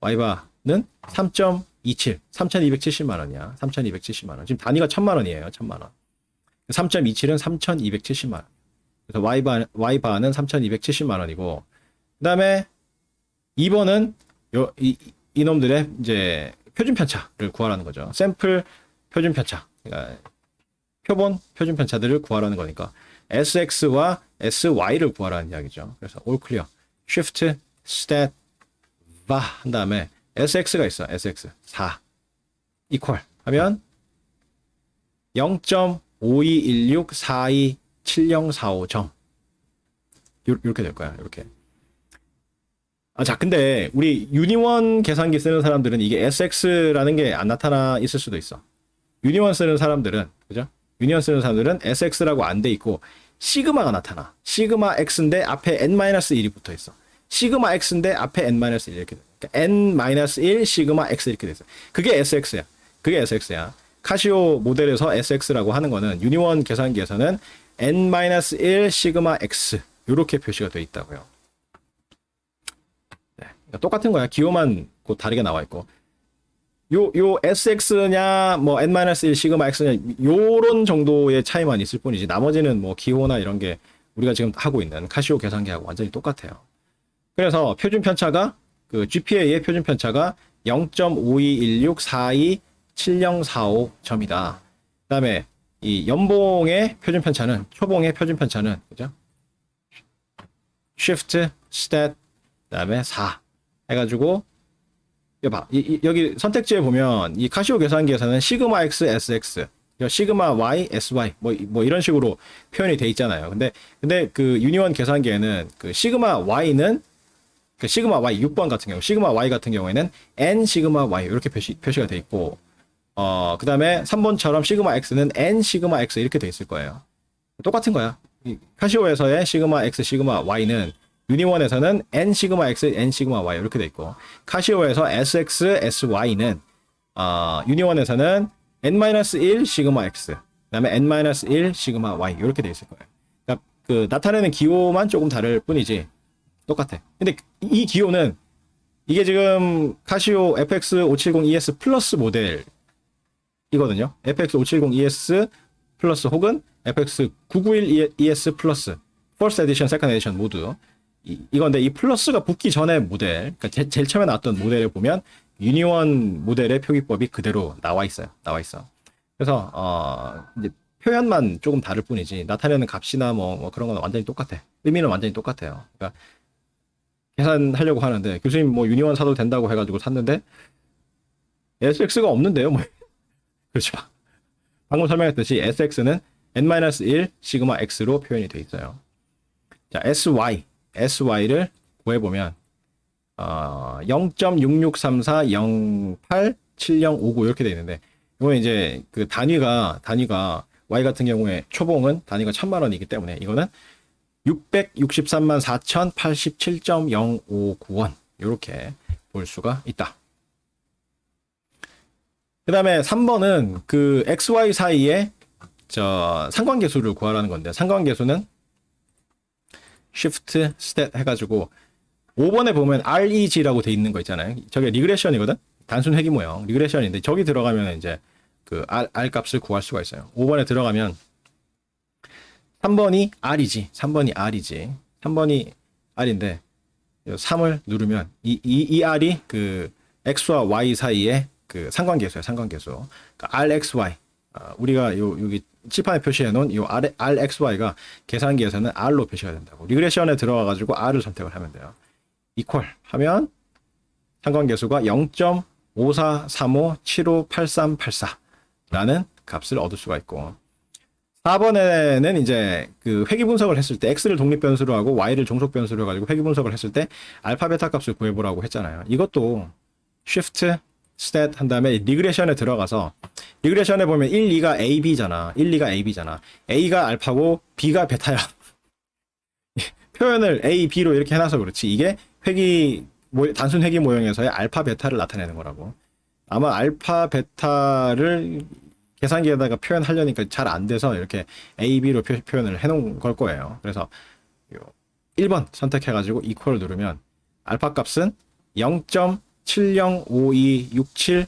[SPEAKER 1] Y바는 3.27, 3,270만 원이야. 3,270만 원. 지금 단위가 1,000만 원이에요. 1,000만 원. 3.27은 3,270만 원. 그래서 Y바는 3,270만 원이고, 그 다음에 2번은 이놈들의 이제 표준 편차를 구하라는 거죠. 샘플 표준 편차. 그러니까 표본 표준 편차들을 구하라는 거니까 SX와 SY를 구하라는 이야기죠. 그래서 all clear. shift stat va 한 다음에 SX가 있어. SX 4 equal 하면 0.5216427045점 이렇게 될 거야. 이렇게. 자, 근데 우리 유니원 계산기 쓰는 사람들은 이게 SX라는 게 안 나타나 있을 수도 있어. 유니원 쓰는 사람들은, 그죠? 유니원 쓰는 사람들은 SX라고 안 돼 있고 시그마가 나타나. 시그마 X인데 앞에 N-1이 붙어 있어. 시그마 X인데 앞에 N-1 이렇게 돼. 그러니까 N-1 시그마 X 이렇게 돼 있어. 그게 SX야. 그게 SX야. 카시오 모델에서 SX라고 하는 거는 유니원 계산기에서는 N-1 시그마 X 이렇게 표시가 돼 있다고요. 네. 그러니까 똑같은 거야. 기호만 곧 다르게 나와 있고. 요 SX냐, 뭐, N-1 시그마 X냐, 요런 정도의 차이만 있을 뿐이지, 나머지는 뭐, 기호나 이런 게 우리가 지금 하고 있는 카시오 계산기하고 완전히 똑같아요. 그래서 표준 편차가, 그 GPA의 표준 편차가 0.5216427045점이다. 그 다음에 이 연봉의 표준 편차는, 초봉의 표준 편차는, 그죠? shift, stat, 그 다음에 4. 해가지고, 봐. 여기 선택지에 보면 이 카시오 계산기에서는 시그마 X, SX, 시그마 Y, SY 뭐 이런 식으로 표현이 돼 있잖아요. 근데 그 유니원 계산기에는 그 시그마 Y는 그 시그마 Y 6번 같은 경우, 시그마 Y 같은 경우에는 N 시그마 Y 이렇게 표시가 돼 있고, 그다음에 3번처럼 시그마 X는 N 시그마 X 이렇게 돼 있을 거예요. 똑같은 거야. 카시오에서의 시그마 X, 시그마 Y는 유니원에서는 N 시그마 X, N 시그마 Y 이렇게 돼 있고, 카시오에서 SX, SY는 유니원에서는 N-1 시그마 X, 그다음에 N-1 시그마 Y 이렇게 돼 있을 거예요. 그러니까 그 나타내는 기호만 조금 다를 뿐이지 똑같아. 근데 이 기호는 이게 지금 카시오 FX570ES 플러스 모델이거든요. FX570ES 플러스 혹은 FX991ES 플러스, 퍼스트 에디션, 세컨드 에디션 모두 이건데, 이 플러스가 붙기 전에 모델, 그러니까 제일 처음에 나왔던 모델을 보면 유니원 모델의 표기법이 그대로 나와 있어요. 나와 있어. 그래서 이제 표현만 조금 다를 뿐이지 나타내는 값이나 뭐 그런 건 완전히 똑같아. 의미는 완전히 똑같아요. 그러니까 계산하려고 하는데 교수님 뭐 유니원 사도 된다고 해가지고 샀는데 SX가 없는데요. 뭐 그렇죠. 방금 설명했듯이 SX는 N-1 시그마 X로 표현이 돼 있어요. 자, SY를 구해보면 0.6634087059 이렇게 돼 있는데, 이거는 이제 그 단위가 Y 같은 경우에 초봉은 단위가 1,000만 원이기 때문에 이거는 663만 4,087.059원 이렇게 볼 수가 있다. 그 다음에 3번은 그 XY 사이에 상관계수를 구하라는 건데, 상관계수는 shift stat 해가지고 5번에 보면 REG라고 돼 있는 거 있잖아요. 저게 리그레션이거든. 단순 회귀 모형 리그레션인데, 저기 들어가면 이제 그 R 값을 구할 수가 있어요. 5번에 들어가면 3번이 R이지. 3번이 R인데 3을 누르면 이 R이 그 X와 Y 사이에 그 상관계수예요. 상관계수. 그러니까 RXY. 우리가 여기 칠판에 표시해 놓은 이 RXY가 계산기에서는 R로 표시가 된다고. 리그레션에 들어가가지고 R을 선택을 하면 돼요. equal 하면 상관계수가 0.5435758384라는 값을 얻을 수가 있고, 4번에는 이제 그 회귀 분석을 했을 때 X를 독립 변수로 하고 Y를 종속 변수로 해가지고 회귀 분석을 했을 때 알파 베타 값을 구해보라고 했잖아요. 이것도 shift stat 한 다음에 리그레션에 들어가서, 리그레션에 보면 1, 2가 AB잖아. A가 알파고 B가 베타야. 표현을 A, B로 이렇게 해놔서 그렇지. 이게 단순 회귀 모형에서의 알파 베타를 나타내는 거라고. 아마 알파 베타를 계산기에다가 표현하려니까 잘 안 돼서 이렇게 A, B로 표현을 해놓은 걸 거예요. 그래서 1번 선택해가지고 equal 누르면 알파 값은 0.705267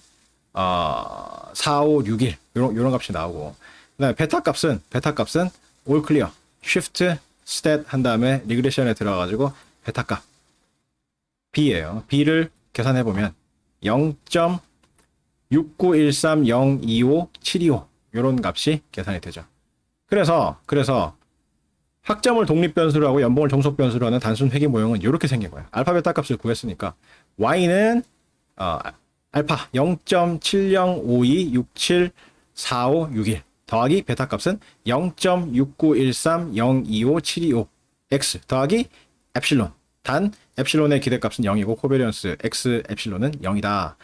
[SPEAKER 1] 4, 5, 6, 1 요런 값이 나오고, 그다음에 베타 값은 all clear, shift stat 한 다음에 리그레션에 들어가가지고 베타 값 b예요. b를 계산해 보면 0.6913025 요런 값이 계산이 되죠. 그래서 학점을 독립 변수로 하고 연봉을 종속 변수로 하는 단순 회귀 모형은 이렇게 생긴 거예요. 알파 베타 값을 구했으니까 y는 알파 0.7052674561 더하기 베타 값은 0.69130257225 x 더하기 엡실론. 단 엡실론의 기대값은 0이고 코베리언스 x 엡실론은 0이다.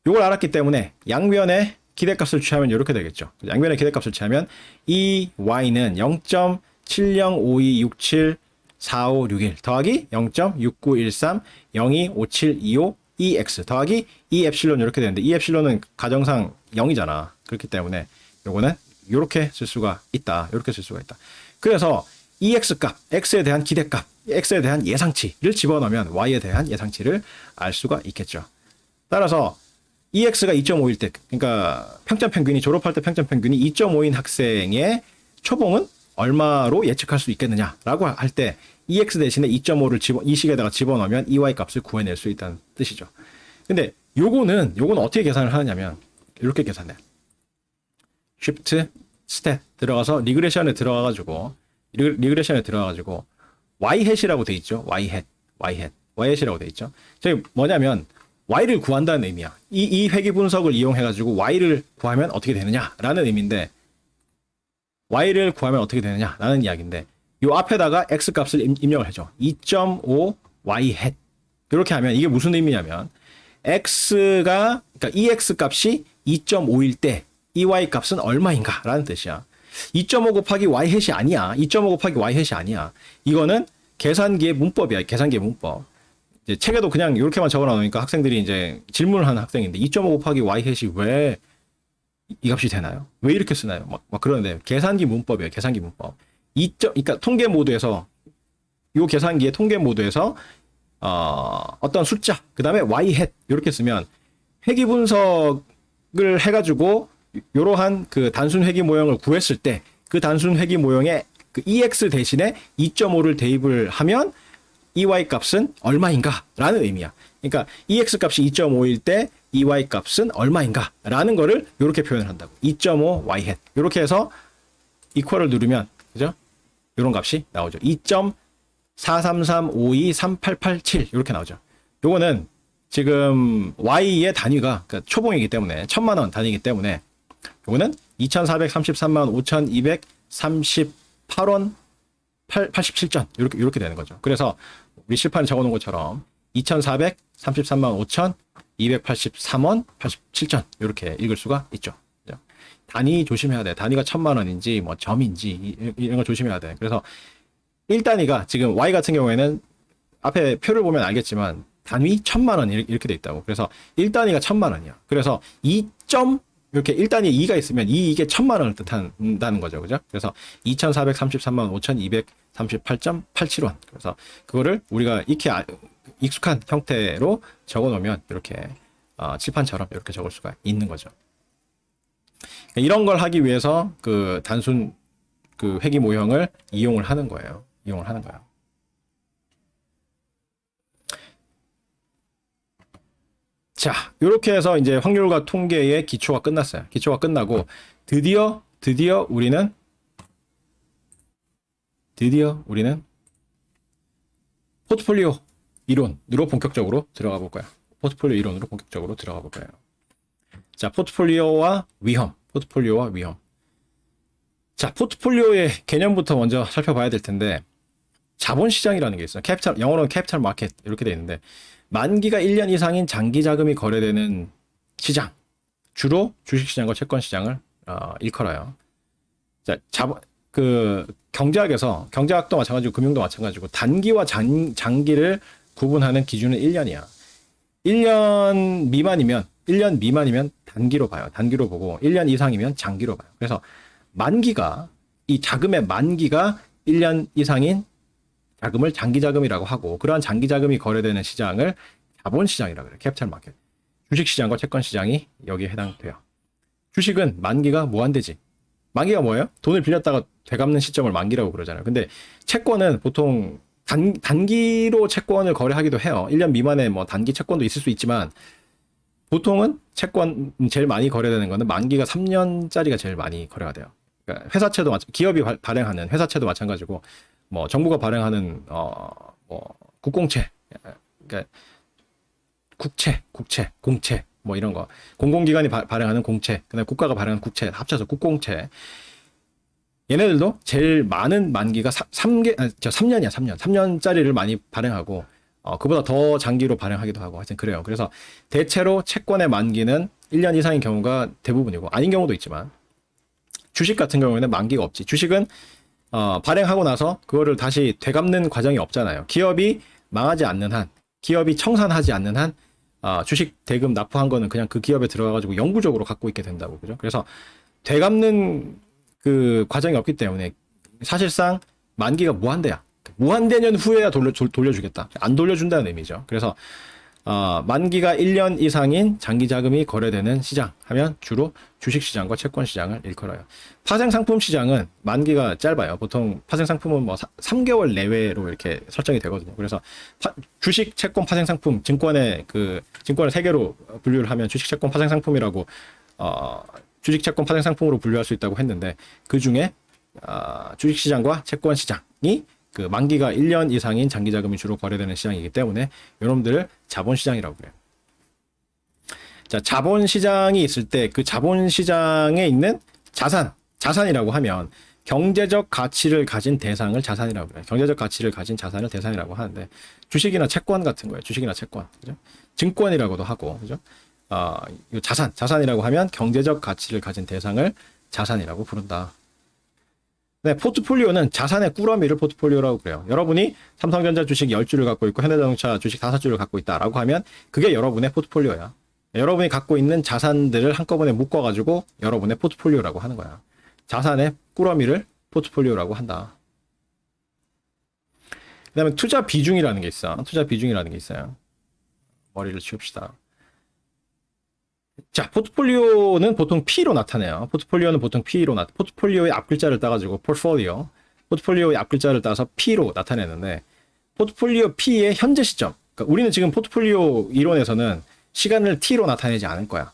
[SPEAKER 1] 이걸 알았기 때문에 양변의 기대값을 취하면 이렇게 되겠죠. 양변의 기대값을 취하면 이 y는 0.7052674561 더하기 0.6913025725 EX 더하기 E 엡실론 이렇게 되는데, E 엡실론은 가정상 0이잖아. 그렇기 때문에 요거는 이렇게 쓸 수가 있다. 이렇게 쓸 수가 있다. 그래서 EX 값, X에 대한 기대값, X에 대한 예상치를 집어넣으면 Y에 대한 예상치를 알 수가 있겠죠. 따라서 EX가 2.5일 때, 그러니까 평점 평균이, 졸업할 때 평점 평균이 2.5인 학생의 초봉은 얼마로 예측할 수 있겠느냐라고 할 때 EX 대신에 2.5를 이 식에다가 집어넣으면 EY 값을 구해낼 수 있다는 뜻이죠. 근데 요거는 어떻게 계산을 하느냐면 이렇게 계산해. Shift Stat 들어가서 리그레션에 들어가가지고 Y 햇이라고 돼 있죠. Y 햇이라고 돼 있죠. 저기 뭐냐면 Y를 구한다는 의미야. 이 회귀 분석을 이용해가지고 Y를 구하면 어떻게 되느냐라는 의미인데, Y를 구하면 어떻게 되느냐라는 이야기인데, 요 앞에다가 X 값을 입력을 해줘. 2.5 Y 햇. 이렇게 하면 이게 무슨 의미냐면, 그러니까 EX 값이 2.5일 때 EY 값은 얼마인가 라는 뜻이야. 2.5 곱하기 Y 햇이 아니야. 2.5 곱하기 Y 햇이 아니야. 이거는 계산기의 문법이야. 계산기의 문법. 이제 책에도 그냥 이렇게만 적어 놓으니까 학생들이 이제 질문을 하는 학생인데, 2.5 곱하기 Y 햇이 왜 이 값이 되나요? 왜 이렇게 쓰나요? 막 그러는데, 계산기 문법이에요. 계산기 문법. 그러니까 통계 모드에서, 이 계산기의 통계 모드에서 어떤 숫자, 그 다음에 y 햇 이렇게 쓰면 회귀 분석을 해가지고 이러한 그 단순 회귀 모형을 구했을 때, 그 단순 회귀 모형에 그 EX 대신에 2.5를 대입을 하면 EY 값은 얼마인가 라는 의미야. 그러니까 EX 값이 2.5일 때 EY 값은 얼마인가 라는 거를 이렇게 표현을 한다고. 2.5 Y 햇 이렇게 해서 이퀄을 누르면, 그죠? 이런 값이 나오죠. 2.433523887 이렇게 나오죠. 요거는 지금 Y의 단위가 그러니까 초봉이기 때문에 1000만 원 단위이기 때문에 요거는 2433만 5238원 87전 이렇게 되는 거죠. 그래서 우리 실판에 적어 놓은 것처럼 2433만 5283원 87전 이렇게 읽을 수가 있죠. 단위 조심해야 돼. 단위가 1000만 원인지 뭐 점인지 이런 거 조심해야 돼. 그래서 1단위가 지금 Y 같은 경우에는 앞에 표를 보면 알겠지만 단위 1000만 원 이렇게 돼 있다고. 그래서 1단위가 1000만 원이야. 그래서 2점 이렇게 1단위에 2가 있으면 이게 1000만 원을 뜻한다는 거죠. 그죠? 그래서 2433만 5238.87원. 그래서 그거를 우리가 익히 익숙한 형태로 적어 놓으면 이렇게 칠판처럼 이렇게 적을 수가 있는 거죠. 이런 걸 하기 위해서 그 단순 그 회귀 모형을 이용을 하는 거예요. 자, 이렇게 해서 이제 확률과 통계의 기초가 끝났어요. 기초가 끝나고 드디어 우리는 포트폴리오 이론으로 본격적으로 들어가 볼 거야. 자, 포트폴리오와 위험. 자, 포트폴리오의 개념부터 먼저 살펴봐야 될 텐데, 자본시장이라는 게 있어요. 영어로는 캐피탈 마켓 이렇게 돼 있는데, 만기가 1년 이상인 장기 자금이 거래되는 시장, 주로 주식시장과 채권시장을 일컬어요. 자, 경제학도 마찬가지고 금융도 마찬가지고 단기와 장기를 구분하는 기준은 1년이야. 1년 미만이면 단기로 봐요. 단기로 보고 1년 이상이면 장기로 봐요. 그래서 이 자금의 만기가 1년 이상인 자금을 장기 자금이라고 하고, 그러한 장기 자금이 거래되는 시장을 자본시장이라고 그래요. 캐피탈 마켓. 주식시장과 채권시장이 여기에 해당돼요. 주식은 만기가 무한대지. 만기가 뭐예요? 돈을 빌렸다가 되갚는 시점을 만기라고 그러잖아요. 근데 채권은 보통 단기로 채권을 거래하기도 해요. 1년 미만의 뭐 단기 채권도 있을 수 있지만 보통은 채권 제일 많이 거래되는 거는 만기가 3년짜리가 제일 많이 거래가 돼요. 그러니까 회사채도 기업이 발행하는 회사채도 마찬가지고 뭐 정부가 발행하는 뭐 국공채, 그러니까 국채, 공채 뭐 이런 거 공공기관이 발행하는 공채, 그다음에 국가가 발행하는 국채 합쳐서 국공채. 얘네들도 제일 많은 만기가 3년이야, 3년. 3년짜리를 많이 발행하고, 그보다 더 장기로 발행하기도 하고, 하여튼 그래요. 그래서 대체로 채권의 만기는 1년 이상인 경우가 대부분이고, 아닌 경우도 있지만, 주식 같은 경우에는 만기가 없지. 주식은, 발행하고 나서 그거를 다시 되갚는 과정이 없잖아요. 기업이 망하지 않는 한, 기업이 청산하지 않는 한, 주식 대금 납부한 거는 그냥 그 기업에 들어가가지고 영구적으로 갖고 있게 된다고. 그죠? 그래서 되갚는 그 과정이 없기 때문에 사실상 만기가 무한대야. 무한대년 후에야 돌려주겠다. 안 돌려준다는 의미죠. 그래서 만기가 1년 이상인 장기 자금이 거래되는 시장 하면 주로 주식시장과 채권시장을 일컬어요. 파생상품 시장은 만기가 짧아요. 보통 파생상품은 뭐 3개월 내외로 이렇게 설정이 되거든요. 그래서 주식, 채권, 파생상품, 증권의 3개로 분류를 하면 주식, 채권, 파생상품이라고 주식, 채권, 파생 상품으로 분류할 수 있다고 했는데 그 중에 주식시장과 채권시장이 그 만기가 1년 이상인 장기 자금이 주로 거래되는 시장이기 때문에 여러분들을 자본시장이라고 그래요. 자, 자본시장이 있을 때 그 자본시장에 있는 자산이라고 하면 경제적 가치를 가진 대상을 자산이라고 그래요. 경제적 가치를 가진 자산을 대상이라고 하는데 주식이나 채권 같은 거예요. 주식이나 채권, 그죠? 증권이라고도 하고, 그죠? 자산이라고 하면 경제적 가치를 가진 대상을 자산이라고 부른다. 네, 포트폴리오는 자산의 꾸러미를 포트폴리오라고 그래요. 여러분이 삼성전자 주식 10주를 갖고 있고 현대자동차 주식 5주를 갖고 있다라고 하면 그게 여러분의 포트폴리오야. 여러분이 갖고 있는 자산들을 한꺼번에 묶어가지고 여러분의 포트폴리오라고 하는 거야. 자산의 꾸러미를 포트폴리오라고 한다. 그 다음에 투자 비중이라는 게 있어. 투자 비중이라는 게 있어요. 머리를 치웁시다. 자, 포트폴리오는 보통 P로 나타내요. 포트폴리오는 보통 포트폴리오의 앞글자를 따가지고 포트폴리오의 앞글자를 따서 P로 나타내는데 포트폴리오 P의 현재 시점. 그러니까 우리는 지금 포트폴리오 이론에서는 시간을 T로 나타내지 않을 거야.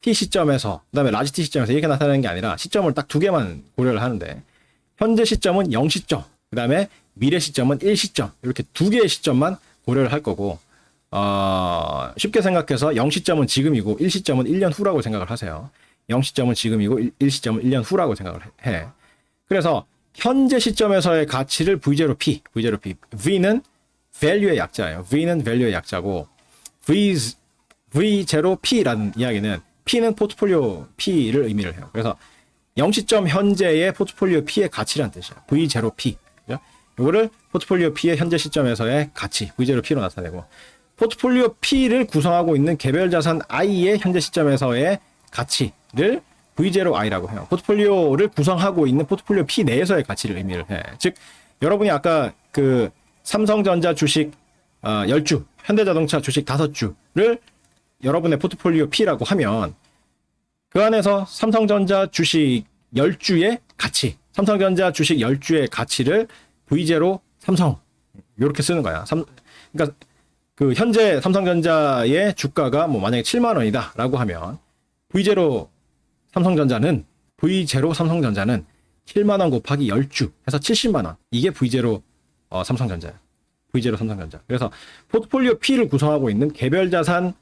[SPEAKER 1] T 시점에서, 그 다음에 라지 T 시점에서 이렇게 나타내는 게 아니라 시점을 딱 2개만 고려를 하는데 현재 시점은 0시점, 그 다음에 미래 시점은 1시점 이렇게 2개의 시점만 고려를 할 거고 쉽게 생각해서 0시점은 지금이고 1시점은 1년 후라고 생각을 하세요. 0시점은 지금이고 1시점은 1년 후라고 생각을 해. 그래서 현재 시점에서의 가치를 V0P. V는 value의 약자예요. V는 value의 약자고 V0P라는 이야기는 P는 포트폴리오 P를 의미를 해요. 그래서 0시점 현재의 포트폴리오 P의 가치란 뜻이야. V0P. 그죠? 이거를 포트폴리오 P의 현재 시점에서의 가치 V0P로 나타내고 포트폴리오 P를 구성하고 있는 개별 자산 I의 현재 시점에서의 가치를 V0I라고 해요. 포트폴리오를 구성하고 있는 포트폴리오 P 내에서의 가치를 의미를 해. 즉, 여러분이 아까 그 삼성전자 주식 10주, 현대자동차 주식 5주를 여러분의 포트폴리오 P라고 하면 그 안에서 삼성전자 주식 10주의 가치, 삼성전자 주식 10주의 가치를 V0 삼성 이렇게 쓰는 거야. 그러니까 그 현재 삼성전자의 주가가 뭐 만약에 7만 원이다라고 하면 V0 삼성전자는 7만 원 곱하기 10주 해서 70만 원. 이게 V0 삼성전자야. V0 삼성전자. 그래서 포트폴리오 P를 구성하고 있는 개별 자산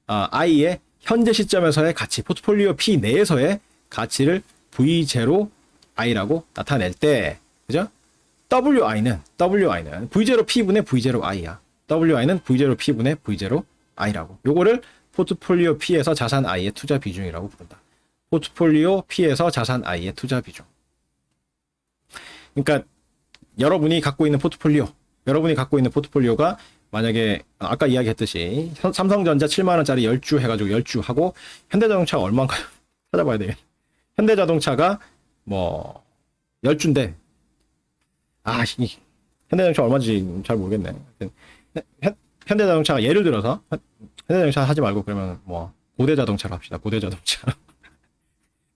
[SPEAKER 1] I의 현재 시점에서의 가치, 포트폴리오 P 내에서의 가치를 V0I라고 나타낼 때, 그죠? WI는 V0P분의 V0I야. WI는 V0P분의 V0I라고. 요거를 포트폴리오 P에서 자산 I의 투자 비중이라고 부른다. 포트폴리오 P에서 자산 I의 투자 비중. 그러니까 여러분이 갖고 있는 포트폴리오가 만약에 아까 이야기했듯이 삼성전자 7만 원짜리 10주 해가지고 10주 하고 현대자동차가 얼마인가요? 찾아봐야 되겠네. 현대자동차가 뭐 10주인데 현대자동차 얼마인지 잘 모르겠네. 현대자동차가 예를 들어서 현대자동차 하지 말고 그러면 뭐 고대자동차로 합시다. 고대자동차.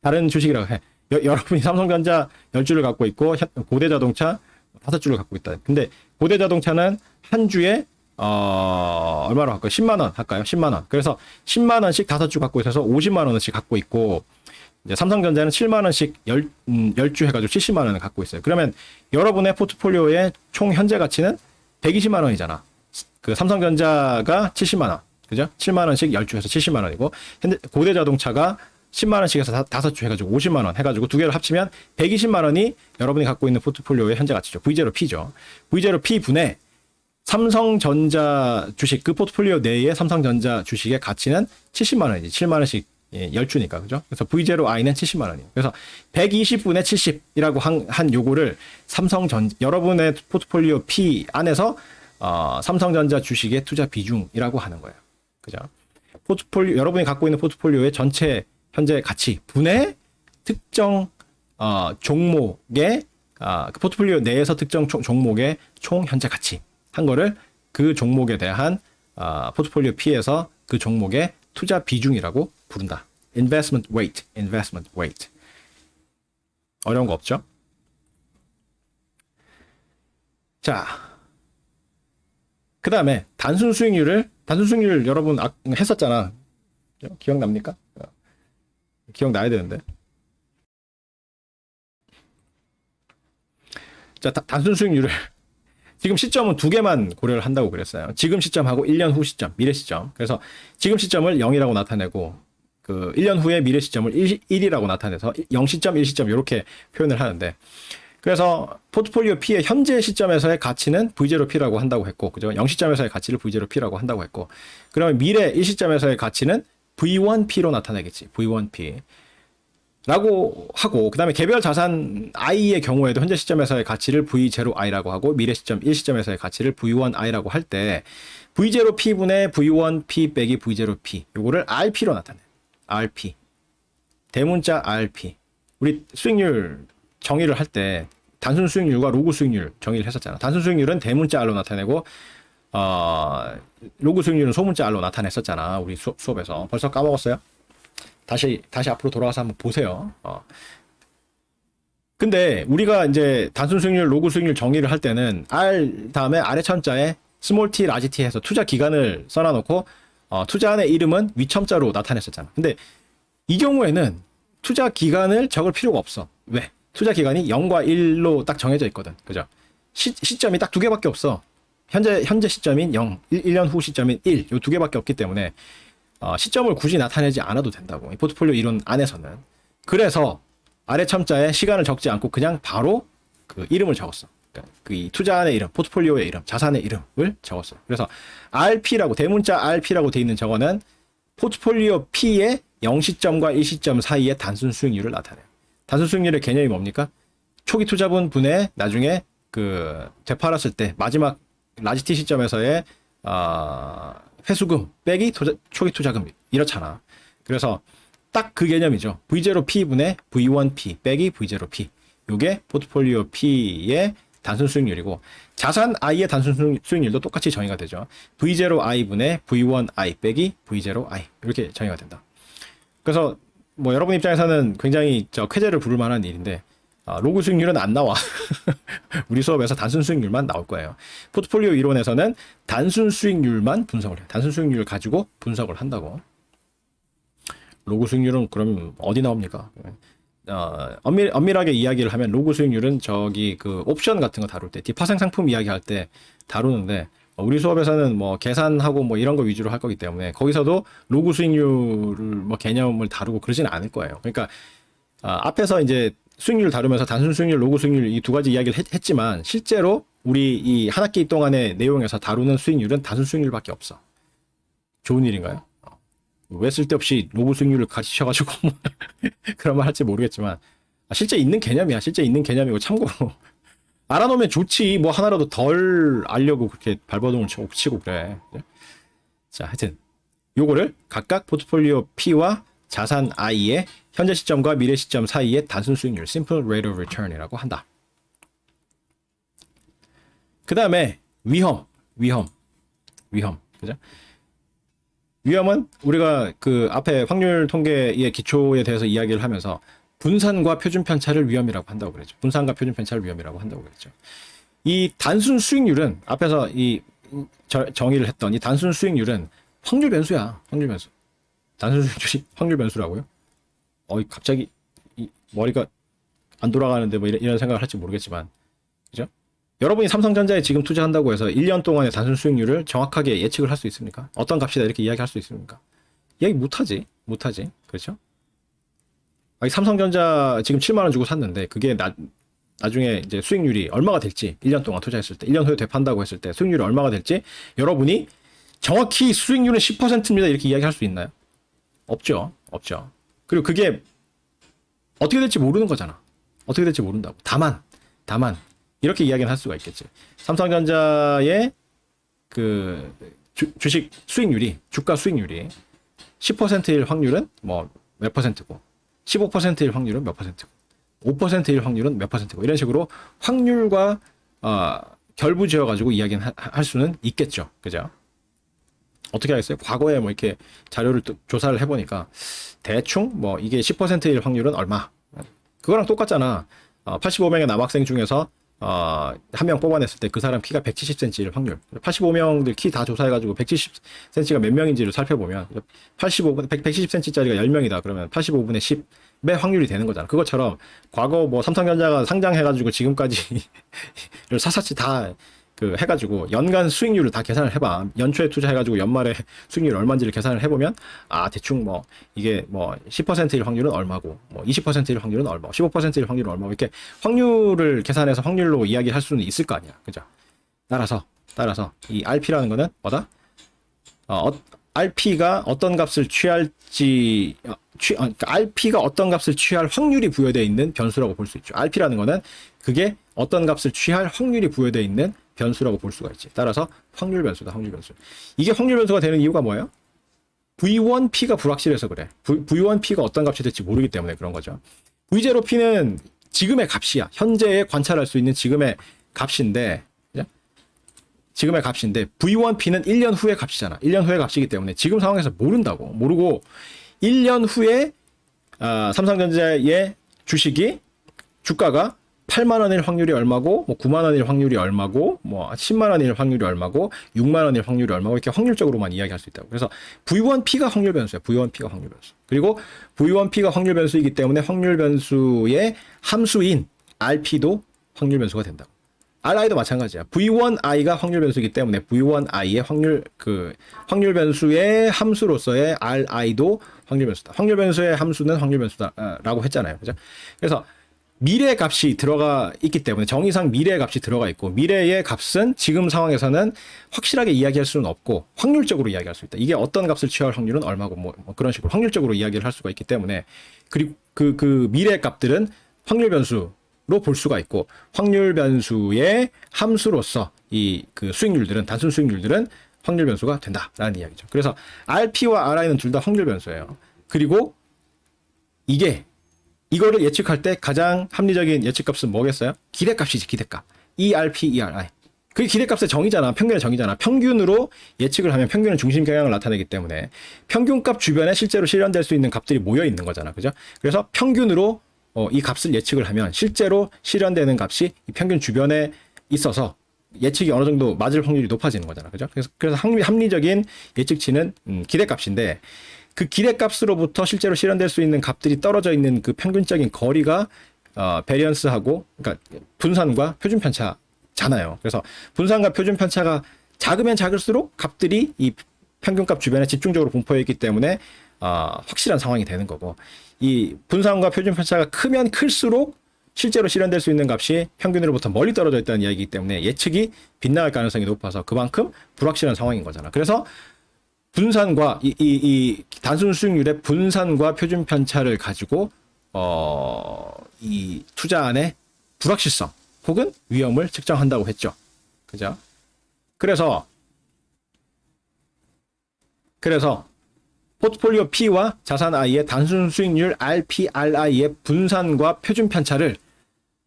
[SPEAKER 1] 다른 주식이라고 해. 여러분이 삼성전자 10주를 갖고 있고 고대자동차 5주를 갖고 있다. 근데 고대자동차는 한 주에 얼마로 할까요? 10만 원 할까요? 10만 원. 그래서 10만 원씩 5주 갖고 있어서 50만 원씩 갖고 있고, 이제 삼성전자는 7만 원씩 10주 해가지고 70만 원을 갖고 있어요. 그러면 여러분의 포트폴리오의 총 현재 가치는 120만 원이잖아. 그 삼성전자가 70만 원. 그죠? 7만 원씩 10주 해서 70만 원이고, 고대자동차가 10만 원씩 해서 5주 해가지고 50만 원 해가지고 두 개를 합치면 120만 원이 여러분이 갖고 있는 포트폴리오의 현재 가치죠. V0P죠. V0P 분의 삼성전자 주식, 그 포트폴리오 내에 삼성전자 주식의 가치는 70만 원이지. 7만 원씩 10주니까. 그죠? 그래서 V0I는 70만 원이에요. 그래서 120분의 70이라고 한 요거를 여러분의 포트폴리오 P 안에서 삼성전자 주식의 투자 비중이라고 하는 거예요. 그죠? 여러분이 갖고 있는 포트폴리오의 전체 현재 가치 분의 특정 종목의 그 포트폴리오 내에서 특정 종목의 총 현재 가치 한 거를 그 종목에 대한 포트폴리오 P에서 그 종목의 투자 비중이라고 부른다. Investment weight. 어려운 거 없죠? 자, 그 다음에 단순 수익률 여러분 했었잖아. 기억납니까? 기억나야 되는데. 자, 단순 수익률을 지금 시점은 두 개만 고려를 한다고 그랬어요. 지금 시점하고 1년 후 시점, 미래 시점. 그래서 지금 시점을 0이라고 나타내고 그 1년 후의 미래 시점을 1이라고 나타내서 0시점, 1시점 이렇게 표현을 하는데, 그래서 포트폴리오 P의 현재 시점에서의 가치는 V0P라고 한다고 했고, 그죠? 0시점에서의 가치를 V0P라고 한다고 했고, 그러면 미래 1시점에서의 가치는 V1P로 나타내겠지. V1P. 라고 하고, 그 다음에 개별 자산 I의 경우에도 현재 시점에서의 가치를 V0I라고 하고, 미래 시점 1시점에서의 가치를 V1I라고 할 때, V0P분의 V1P 빼기 V0P. 요거를 RP로 나타내. RP. 대문자 RP. 우리 수익률 정의를 할 때, 단순 수익률과 로그 수익률 정의를 했었잖아. 단순 수익률은 대문자 R로 나타내고, 로그 수익률은 소문자 R로 나타냈었잖아. 우리 수업에서. 벌써 까먹었어요? 다시 앞으로 돌아가서 한번 보세요. 근데 우리가 이제 단순 수익률, 로그 수익률 정의를 할 때는 R 다음에 아래 첨자에 스몰 t, 라지 t 해서 투자 기간을 써놔놓고 투자한의 이름은 위첨자로 나타냈었잖아. 근데 이 경우에는 투자 기간을 적을 필요가 없어. 왜? 투자 기간이 0과 1로 딱 정해져 있거든. 그죠? 시점이 딱 두 개밖에 없어. 현재 시점인 0, 1년 후 시점인 1, 요 두 개밖에 없기 때문에 시점을 굳이 나타내지 않아도 된다고. 이 포트폴리오 이론 안에서는. 그래서 아래 첨자에 시간을 적지 않고 그냥 바로 그 이름을 적었어. 그러니까 그 투자한의 이름, 포트폴리오의 이름, 자산의 이름을 적었어. 그래서 RP라고, 대문자 RP라고 돼 있는 저거는 포트폴리오 P의 0시점과 1시점 사이의 단순 수익률을 나타내요. 단순 수익률의 개념이 뭡니까? 초기 투자분 분의 나중에 그 되팔았을 때 마지막 라지 T 시점에서의 회수금 빼기 초기 투자금 이렇잖아. 그래서 딱 그 개념이죠. V0P 분의 V1P 빼기 V0P. 요게 포트폴리오 P의 단순 수익률이고, 자산 I의 단순 수익률도 똑같이 정의가 되죠. V0I 분의 V1I 빼기 V0I 이렇게 정의가 된다. 그래서 뭐 여러분 입장에서는 굉장히 쾌재를 부를 만한 일인데, 로그 수익률은 안 나와. 우리 수업에서 단순 수익률만 나올 거예요. 포트폴리오 이론에서는 단순 수익률만 분석을 해요. 단순 수익률을 가지고 분석을 한다고. 로그 수익률은 그럼 어디 나옵니까? 엄밀하게 이야기를 하면 로그 수익률은 저기 그 옵션 같은 거 다룰 때, 디파생 상품 이야기할 때 다루는데, 우리 수업에서는 뭐 계산하고 뭐 이런 거 위주로 할 거기 때문에 거기서도 로그 수익률을 뭐 개념을 다루고 그러지는 않을 거예요. 그러니까 앞에서 이제 수익률을 다루면서 단순 수익률, 로그 수익률 이 두 가지 이야기를 했지만, 실제로 우리 이 한 학기 동안의 내용에서 다루는 수익률은 단순 수익률밖에 없어. 좋은 일인가요? 왜 쓸데없이 로그 수익률을 가르치셔가지고 뭐 그런 말 할지 모르겠지만, 실제 있는 개념이야. 실제 있는 개념이고, 참고로 알아놓으면 좋지. 뭐 하나라도 덜 알려고 그렇게 발버둥을 치고 그래. 자, 하여튼 요거를 각각 포트폴리오 P와 자산 I의 현재 시점과 미래 시점 사이의 단순 수익률, simple rate of return이라고 한다. 그 다음에 위험. 그죠? 위험은 우리가 그 앞에 확률 통계의 기초에 대해서 이야기를 하면서 분산과 표준 편차를 위험이라고 한다고 그랬죠. 분산과 표준 편차를 위험이라고 한다고 그랬죠. 이 단순 수익률은 앞에서 이 정의를 했던 이 단순 수익률은 확률 변수야. 확률 변수. 단순 수익률이 확률 변수라고요? 갑자기 이 머리가 안 돌아가는데 뭐 이런 생각을 할지 모르겠지만, 그죠? 여러분이 삼성전자에 지금 투자한다고 해서 1년 동안의 단순 수익률을 정확하게 예측을 할 수 있습니까? 어떤 값이다 이렇게 이야기할 수 있습니까? 이야기 못하지. 그렇죠? 아니, 삼성전자 지금 7만 원 주고 샀는데 그게 나중에 이제 수익률이 얼마가 될지 1년 동안 투자했을 때 1년 후에 되판다고 했을 때 수익률이 얼마가 될지 여러분이 정확히 수익률은 10%입니다 이렇게 이야기할 수 있나요? 없죠. 그리고 그게 어떻게 될지 모르는 거잖아. 어떻게 될지 모른다고. 다만 이렇게 이야기는 할 수가 있겠지. 삼성전자의 그 주식 수익률이 주가 수익률이 10%일 확률은 뭐 몇 %고 15%일 확률은 몇 %고 5%일 확률은 몇 %고 이런 식으로 확률과 결부지어 가지고 이야기는 할 수는 있겠죠. 그죠? 어떻게 하겠어요? 과거에 뭐 이렇게 자료를 또 조사를 해보니까 대충 뭐 이게 10%일 확률은 얼마? 그거랑 똑같잖아. 85명의 남학생 중에서 한 명 뽑아냈을 때 그 사람 키가 170cm일 확률. 85명들 키 다 조사해가지고 170cm가 몇 명인지를 살펴보면 170cm짜리가 10명이다. 그러면 85분의 10의 확률이 되는 거잖아. 그것처럼 과거 뭐 삼성전자가 상장해가지고 지금까지를 사사치 다 해가지고 연간 수익률을 다 계산을 해봐. 연초에 투자해가지고 연말에 수익률 얼마인지를 계산을 해보면 대충 뭐 이게 뭐 10%일 확률은 얼마고 뭐 20%일 확률은 얼마, 15%일 확률은 얼마 이렇게 확률을 계산해서 확률로 이야기할 수는 있을 거 아니야, 그죠? 따라서 이 RP라는 거는 뭐다? RP가 어떤 값을 취할지 그러니까 RP가 어떤 값을 취할 확률이 부여되어 있는 변수라고 볼 수 있죠. RP라는 거는 그게 어떤 값을 취할 확률이 부여되어 있는 변수라고 볼 수가 있지. 따라서 확률 변수다. 확률 변수. 이게 확률 변수가 되는 이유가 뭐예요? V1P가 불확실해서 그래. V1P가 어떤 값이 될지 모르기 때문에 그런 거죠. V0P는 지금의 값이야. 현재에 관찰할 수 있는 지금의 값인데, 그죠? 지금의 값인데 V1P는 1년 후의 값이잖아. 1년 후의 값이기 때문에 지금 상황에서 모르고 1년 후에 삼성전자의 주가가 8만 원일 확률이 얼마고, 뭐 9만 원일 확률이 얼마고, 뭐 10만 원일 확률이 얼마고, 6만 원일 확률이 얼마고 이렇게 확률적으로만 이야기할 수 있다고. 그래서 V1P가 확률 변수야. V1P가 확률 변수. 그리고 V1P가 확률 변수이기 때문에 확률 변수의 함수인 RP도 확률 변수가 된다고. RI도 마찬가지야. V1I가 확률 변수이기 때문에 V1I의 확률 변수의 함수로서의 RI도 확률 변수다. 확률 변수의 함수는 확률 변수다라고 했잖아요. 그죠? 그래서 미래의 값이 들어가 있기 때문에 정의상 미래의 값이 들어가 있고 미래의 값은 지금 상황에서는 확실하게 이야기할 수는 없고 확률적으로 이야기할 수 있다. 이게 어떤 값을 취할 확률은 얼마고 뭐 그런 식으로 확률적으로 이야기를 할 수가 있기 때문에 그리고 그 미래의 값들은 확률 변수로 볼 수가 있고 확률 변수의 함수로서 이 수익률들은 단순 수익률들은 확률 변수가 된다라는 이야기죠. 그래서 RP와 RI는 둘 다 확률 변수예요. 그리고 이거를 예측할 때 가장 합리적인 예측값은 뭐겠어요? 기대값이지, 기대값. ERP, ERI. 그게 기대값의 정의잖아. 평균의 정의잖아. 평균으로 예측을 하면 평균은 중심 경향을 나타내기 때문에 평균값 주변에 실제로 실현될 수 있는 값들이 모여 있는 거잖아. 그죠? 그래서 평균으로 이 값을 예측을 하면 실제로 실현되는 값이 이 평균 주변에 있어서 예측이 어느 정도 맞을 확률이 높아지는 거잖아. 그죠? 그래서 합리적인 예측치는 기대값인데 그 기대값으로부터 실제로 실현될 수 있는 값들이 떨어져 있는 그 평균적인 거리가 베리언스하고 그러니까 분산과 표준 편차잖아요. 그래서 분산과 표준 편차가 작으면 작을수록 값들이 이 평균값 주변에 집중적으로 분포해 있기 때문에 확실한 상황이 되는 거고 이 분산과 표준 편차가 크면 클수록 실제로 실현될 수 있는 값이 평균으로부터 멀리 떨어져 있다는 이야기이기 때문에 예측이 빗나갈 가능성이 높아서 그만큼 불확실한 상황인 거잖아. 그래서 분산과 이 단순 수익률의 분산과 표준 편차를 가지고 이 투자 안에 불확실성 혹은 위험을 측정한다고 했죠. 그죠? 그래서 포트폴리오 P와 자산 I의 단순 수익률 RP, RI의 분산과 표준 편차를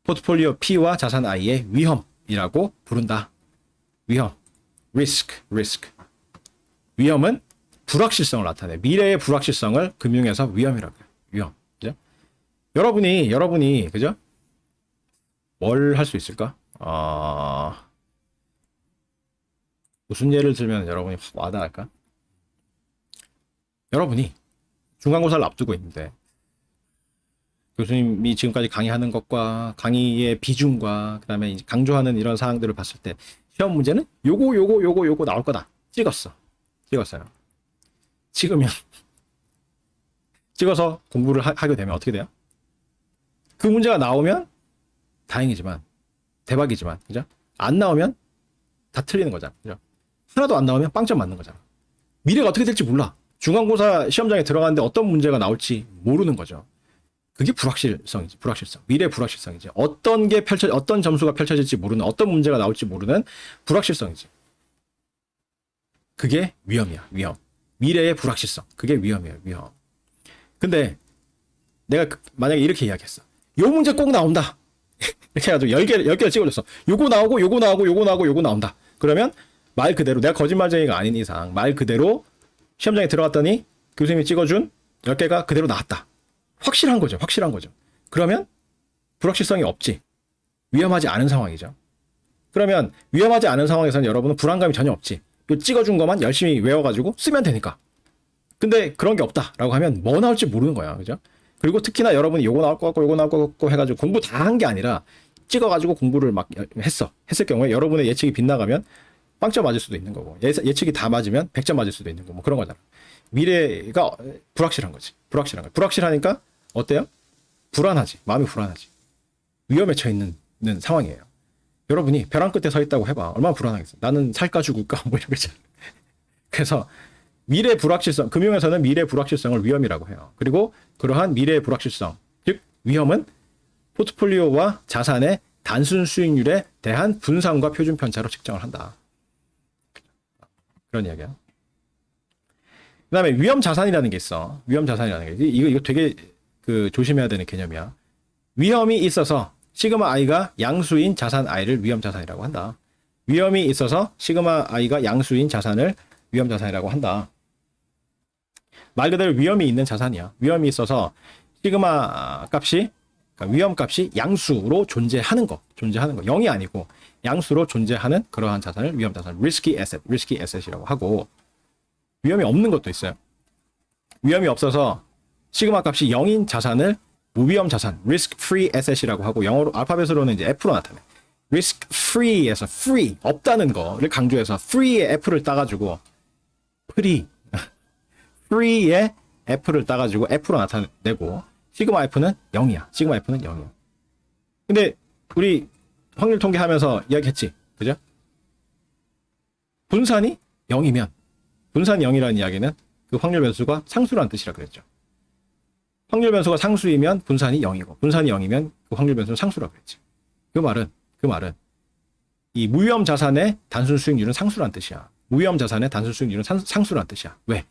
[SPEAKER 1] 포트폴리오 P와 자산 I의 위험이라고 부른다. 위험, risk. 위험은 불확실성을 나타내. 미래의 불확실성을 금융에서 위험이라고 해요. 위험. 그죠? 여러분이 그죠? 뭘 할 수 있을까? 무슨 예를 들면 여러분이 확 와닿을까? 여러분이 중간고사를 앞두고 있는데 교수님이 지금까지 강의하는 것과 강의의 비중과 그다음에 이제 강조하는 이런 사항들을 봤을 때 시험 문제는 요거 나올 거다. 찍었어요. 찍으면 찍어서 공부를 하게 되면 어떻게 돼요? 그 문제가 나오면 다행이지만 대박이지만 그죠? 안 나오면 다 틀리는 거잖아. 그죠? 하나도 안 나오면 빵점 맞는 거잖아. 미래가 어떻게 될지 몰라. 중간고사 시험장에 들어가는데 어떤 문제가 나올지 모르는 거죠. 그게 불확실성이지. 불확실성. 미래 불확실성이지. 어떤 점수가 펼쳐질지 모르는, 어떤 문제가 나올지 모르는 불확실성이지. 그게 위험이야. 위험. 미래의 불확실성. 그게 위험이에요. 위험. 근데 내가 만약에 이렇게 이야기했어. 요 문제 꼭 나온다. 이렇게 해가지고 10개를 찍어줬어. 요거 나온다. 그러면 말 그대로 내가 거짓말쟁이가 아닌 이상 말 그대로 시험장에 들어갔더니 교수님이 찍어준 10개가 그대로 나왔다. 확실한 거죠. 그러면 불확실성이 없지. 위험하지 않은 상황이죠. 그러면 위험하지 않은 상황에서는 여러분은 불안감이 전혀 없지. 요 찍어준 것만 열심히 외워가지고 쓰면 되니까. 근데 그런 게 없다라고 하면 뭐 나올지 모르는 거야. 그죠? 그리고 특히나 여러분이 요거 나올 것 같고 해가지고 공부 다 한 게 아니라 찍어가지고 공부를 막 했을 경우에 여러분의 예측이 빗나가면 빵점 맞을 수도 있는 거고 예측이 다 맞으면 100점 맞을 수도 있는 거고 뭐 그런 거잖아. 미래가 불확실한 거지. 불확실하니까 어때요? 불안하지. 마음이 불안하지. 위험에 처해 있는 상황이에요. 여러분이 벼랑 끝에 서 있다고 해봐. 얼마나 불안하겠어. 나는 살까 죽을까 뭐 이런 거잖아. 그래서 미래 불확실성, 금융에서는 미래 불확실성을 위험이라고 해요. 그리고 그러한 미래 불확실성, 즉 위험은 포트폴리오와 자산의 단순 수익률에 대한 분산과 표준 편차로 측정을 한다. 그런 이야기야. 그다음에 위험 자산이라는 게 있어. 이거 되게 조심해야 되는 개념이야. 위험이 있어서 시그마 i가 양수인 자산 i를 위험 자산이라고 한다. 위험이 있어서 시그마 i가 양수인 자산을 위험 자산이라고 한다. 말 그대로 위험이 있는 자산이야. 위험이 있어서 시그마 값이 그러니까 위험 값이 양수로 존재하는 거. 0이 아니고 양수로 존재하는 그러한 자산을 위험 자산, risky asset이라고 하고 위험이 없는 것도 있어요. 위험이 없어서 시그마 값이 0인 자산을 무위험 자산, risk free asset이라고 하고 영어로 알파벳으로는 이제 F로 나타내. risk free에서 free 없다는 거를 강조해서 free의 F를 따가지고 free의 F를 따가지고 F로 나타내고 시그마 F는 0이야. 근데 우리 확률 통계하면서 이야기했지, 그죠? 분산이 0이면 분산이 0이라는 이야기는 그 확률 변수가 상수라는 뜻이라 그랬죠. 확률 변수가 상수이면 분산이 0이고 분산이 0이면 그 확률 변수는 상수라고 그랬지. 그 말은 이 무위험 자산의 단순 수익률은 상수라는 뜻이야. 무위험 자산의 단순 수익률은 상수라는 뜻이야. 왜?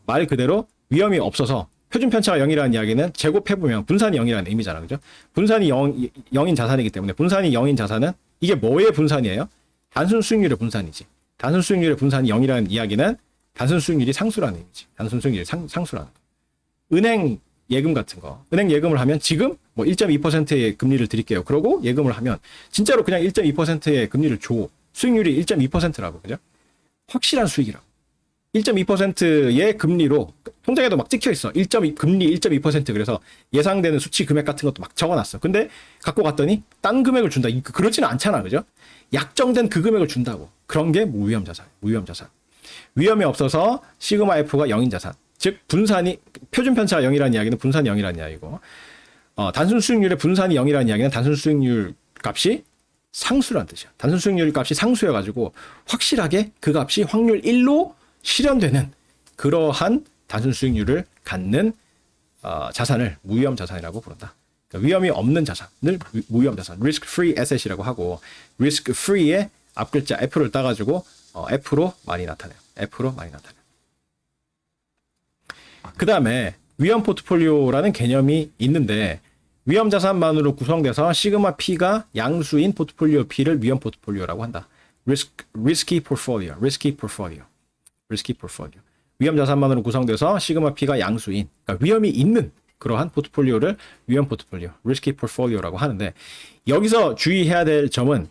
[SPEAKER 1] 말 그대로 위험이 없어서 표준 편차가 0이라는 이야기는 제곱해보면 분산이 0이라는 의미잖아. 그죠? 분산이 0인 자산이기 때문에 분산이 0인 자산은 이게 뭐의 분산이에요? 단순 수익률의 분산이지. 단순 수익률의 분산이 0이라는 이야기는 단순 수익률이 상수라는 의미지. 단순 수익률이 상수라는 거. 은행 예금 같은 거. 은행 예금을 하면 지금 뭐 1.2%의 금리를 드릴게요. 그러고 예금을 하면 진짜로 그냥 1.2%의 금리를 줘. 수익률이 1.2%라고. 그죠? 확실한 수익이라고. 1.2%의 금리로 통장에도 막 찍혀 있어. 금리 1.2% 그래서 예상되는 수치 금액 같은 것도 막 적어놨어. 근데 갖고 갔더니 딴 금액을 준다. 그렇지는 않잖아, 그죠? 약정된 그 금액을 준다고. 그런 게 무위험 자산. 위험이 없어서 시그마 F가 0인 자산. 즉 분산이 표준 편차가 0이라는 이야기는 분산이 0이라는 이야기고, 단순 수익률의 분산이 0이라는 이야기는 단순 수익률 값이 상수라는 뜻이야. 단순 수익률 값이 상수여가지고 확실하게 그 값이 확률 1로 실현되는 그러한 단순 수익률을 갖는 자산을 무위험 자산이라고 부른다. 그러니까 위험이 없는 자산을 무위험 자산, risk free asset이라고 하고 risk free의 앞 글자 F를 따가지고 F로 많이 나타내요. 그 다음에 위험 포트폴리오라는 개념이 있는데 위험 자산만으로 구성돼서 시그마 P가 양수인 포트폴리오 P를 위험 포트폴리오라고 한다. risky portfolio. risky portfolio. 위험 자산만으로 구성돼서 시그마 P가 양수인, 그러니까 위험이 있는 그러한 포트폴리오를 위험 포트폴리오, risky portfolio라고 하는데, 여기서 주의해야 될 점은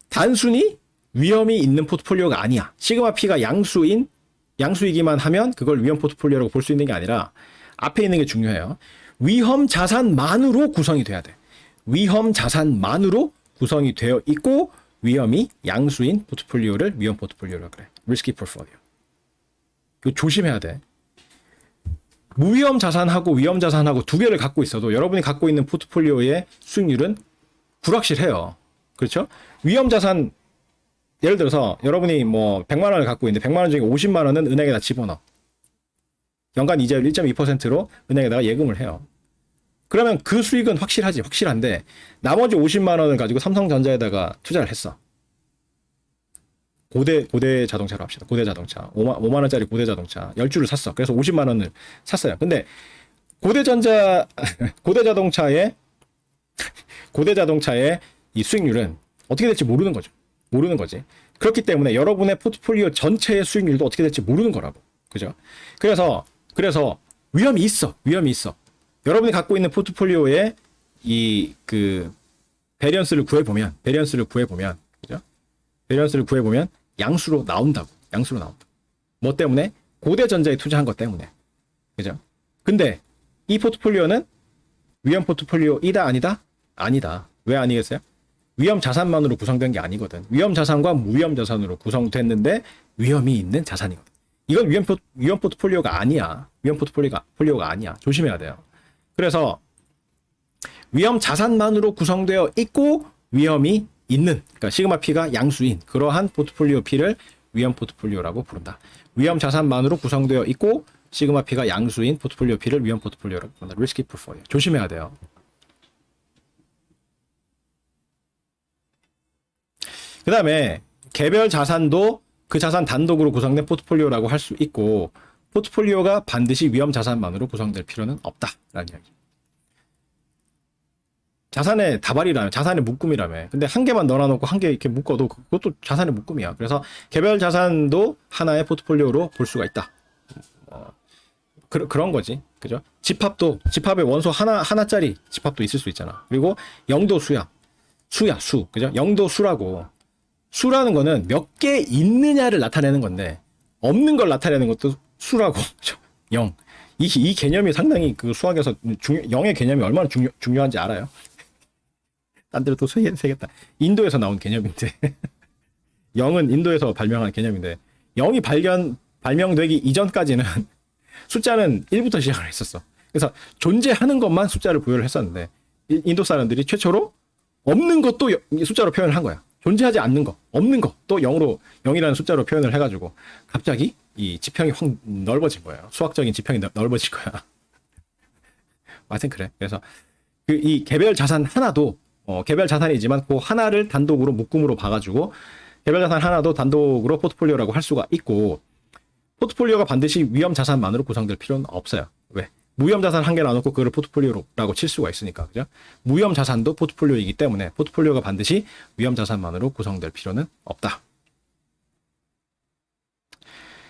[SPEAKER 1] 단순히 위험이 있는 포트폴리오가 아니야. 시그마 P가 양수이기만 하면 그걸 위험 포트폴리오라고 볼 수 있는 게 아니라 앞에 있는 게 중요해요. 위험 자산만으로 구성이 돼야 돼. 위험 자산만으로 구성이 되어 있고 위험이 양수인 포트폴리오를 위험 포트폴리오라고 그래. risky portfolio. 이거 조심해야 돼. 무위험 자산하고 위험 자산하고 두 개를 갖고 있어도 여러분이 갖고 있는 포트폴리오의 수익률은 불확실해요. 그렇죠? 위험 자산, 예를 들어서 여러분이 뭐 100만 원을 갖고 있는데 100만 원 중에 50만 원은 은행에다 집어넣어. 연간 이자율 1.2%로 은행에다가 예금을 해요. 그러면 그 수익은 확실한데 나머지 50만 원을 가지고 삼성전자에다가 투자를 했어. 고대 자동차로 합시다. 고대 자동차. 5만 원짜리 고대 자동차 10주를 샀어. 그래서 50만 원을 샀어요. 근데 고대 자동차의 이 수익률은 어떻게 될지 모르는 거지. 그렇기 때문에 여러분의 포트폴리오 전체의 수익률도 어떻게 될지 모르는 거라고. 그죠? 그래서 위험이 있어. 여러분이 갖고 있는 포트폴리오의 베리언스를 구해보면, 그죠? 베리언스를 구해보면 양수로 나온다고. 뭐 때문에? 고대전자에 투자한 것 때문에. 그죠? 근데 이 포트폴리오는 위험 포트폴리오이다, 아니다? 아니다. 왜 아니겠어요? 위험 자산만으로 구성된 게 아니거든. 위험 자산과 무위험 자산으로 구성됐는데 위험이 있는 자산이거든. 이건 위험 포트폴리오가 아니야. 위험 포트폴리오가 아니야. 조심해야 돼요. 그래서 위험 자산만으로 구성되어 있고 위험이 있는, 그러니까 시그마 P가 양수인 그러한 포트폴리오 P를 위험 포트폴리오라고 부른다. 위험 자산만으로 구성되어 있고 시그마 P가 양수인 포트폴리오 P를 위험 포트폴리오라고 부른다. risky portfolio. 조심해야 돼요. 그 다음에 개별 자산도 그 자산 단독으로 구성된 포트폴리오라고 할 수 있고, 포트폴리오가 반드시 위험 자산만으로 구성될 필요는 없다라는 이야기. 자산의 다발이라며, 자산의 묶음이라며. 근데 한 개만 넣어놓고 한 개 이렇게 묶어도 그것도 자산의 묶음이야. 그래서 개별 자산도 하나의 포트폴리오로 볼 수가 있다. 그런 거지. 그죠? 집합의 원소 하나짜리 집합도 있을 수 있잖아. 그리고 영도수야. 수. 그죠? 영도수라고. 수라는 거는 몇 개 있느냐를 나타내는 건데, 없는 걸 나타내는 것도 수라고. 0. 이 개념이 상당히 그 수학에서 0의 개념이 얼마나 중요한지 알아요? 딴 데로 또 세겠다. 인도에서 나온 개념인데. 0은 인도에서 발명한 개념인데, 0이 발명되기 이전까지는 숫자는 1부터 시작을 했었어. 그래서 존재하는 것만 숫자를 부여를 했었는데, 인도 사람들이 최초로 없는 것도 숫자로 표현을 한 거야. 존재하지 않는 거, 없는 거, 또 0이라는 숫자로 표현을 해가지고, 갑자기 이 지평이 확 넓어진 거예요. 수학적인 지평이 넓어질 거야. 하여튼 그래. 그래서 이 개별 자산 하나도, 개별 자산이지만 그 하나를 단독으로 묶음으로 봐가지고, 개별 자산 하나도 단독으로 포트폴리오라고 할 수가 있고, 포트폴리오가 반드시 위험 자산만으로 구성될 필요는 없어요. 왜? 무위험 자산 한 개 놔놓고 그걸 포트폴리오라고 칠 수가 있으니까. 그죠? 무위험 자산도 포트폴리오이기 때문에 포트폴리오가 반드시 위험 자산만으로 구성될 필요는 없다.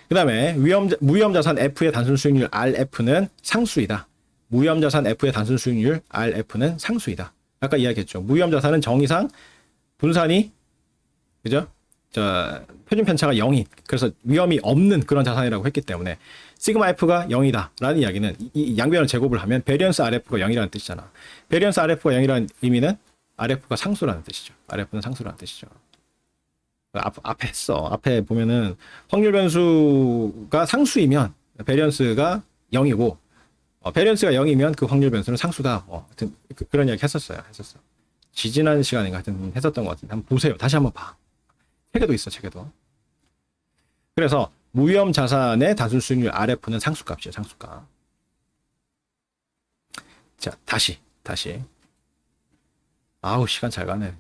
[SPEAKER 1] 그 다음에 무위험 자산 F의 단순 수익률 RF는 상수이다. 무위험 자산 F의 단순 수익률 RF는 상수이다. 아까 이야기했죠. 무위험 자산은 정의상 분산이, 그죠? 표준 편차가 0인, 그래서 위험이 없는 그런 자산이라고 했기 때문에 시그마 F가 0이다 라는 이야기는 이 양변을 제곱을 하면 베리언스 RF가 0이라는 뜻이잖아. 베리언스 RF가 0이라는 의미는 RF가 상수라는 뜻이죠. RF는 상수라는 뜻이죠. 앞에 했어. 앞에 보면은 확률 변수가 상수이면 베리언스가 0이고, 베리언스가 0이면 그 확률 변수는 상수다. 하여튼 그런 이야기 했었어. 지지난 시간인가 하여튼 했었던 것 같은데 한번 보세요. 다시 한번 봐. 책에도 있어, 책에도. 그래서 무위험 자산의 단순 수익률 RF는 상수값이에요, 상수값. 자, 다시. 아우, 시간 잘 가네.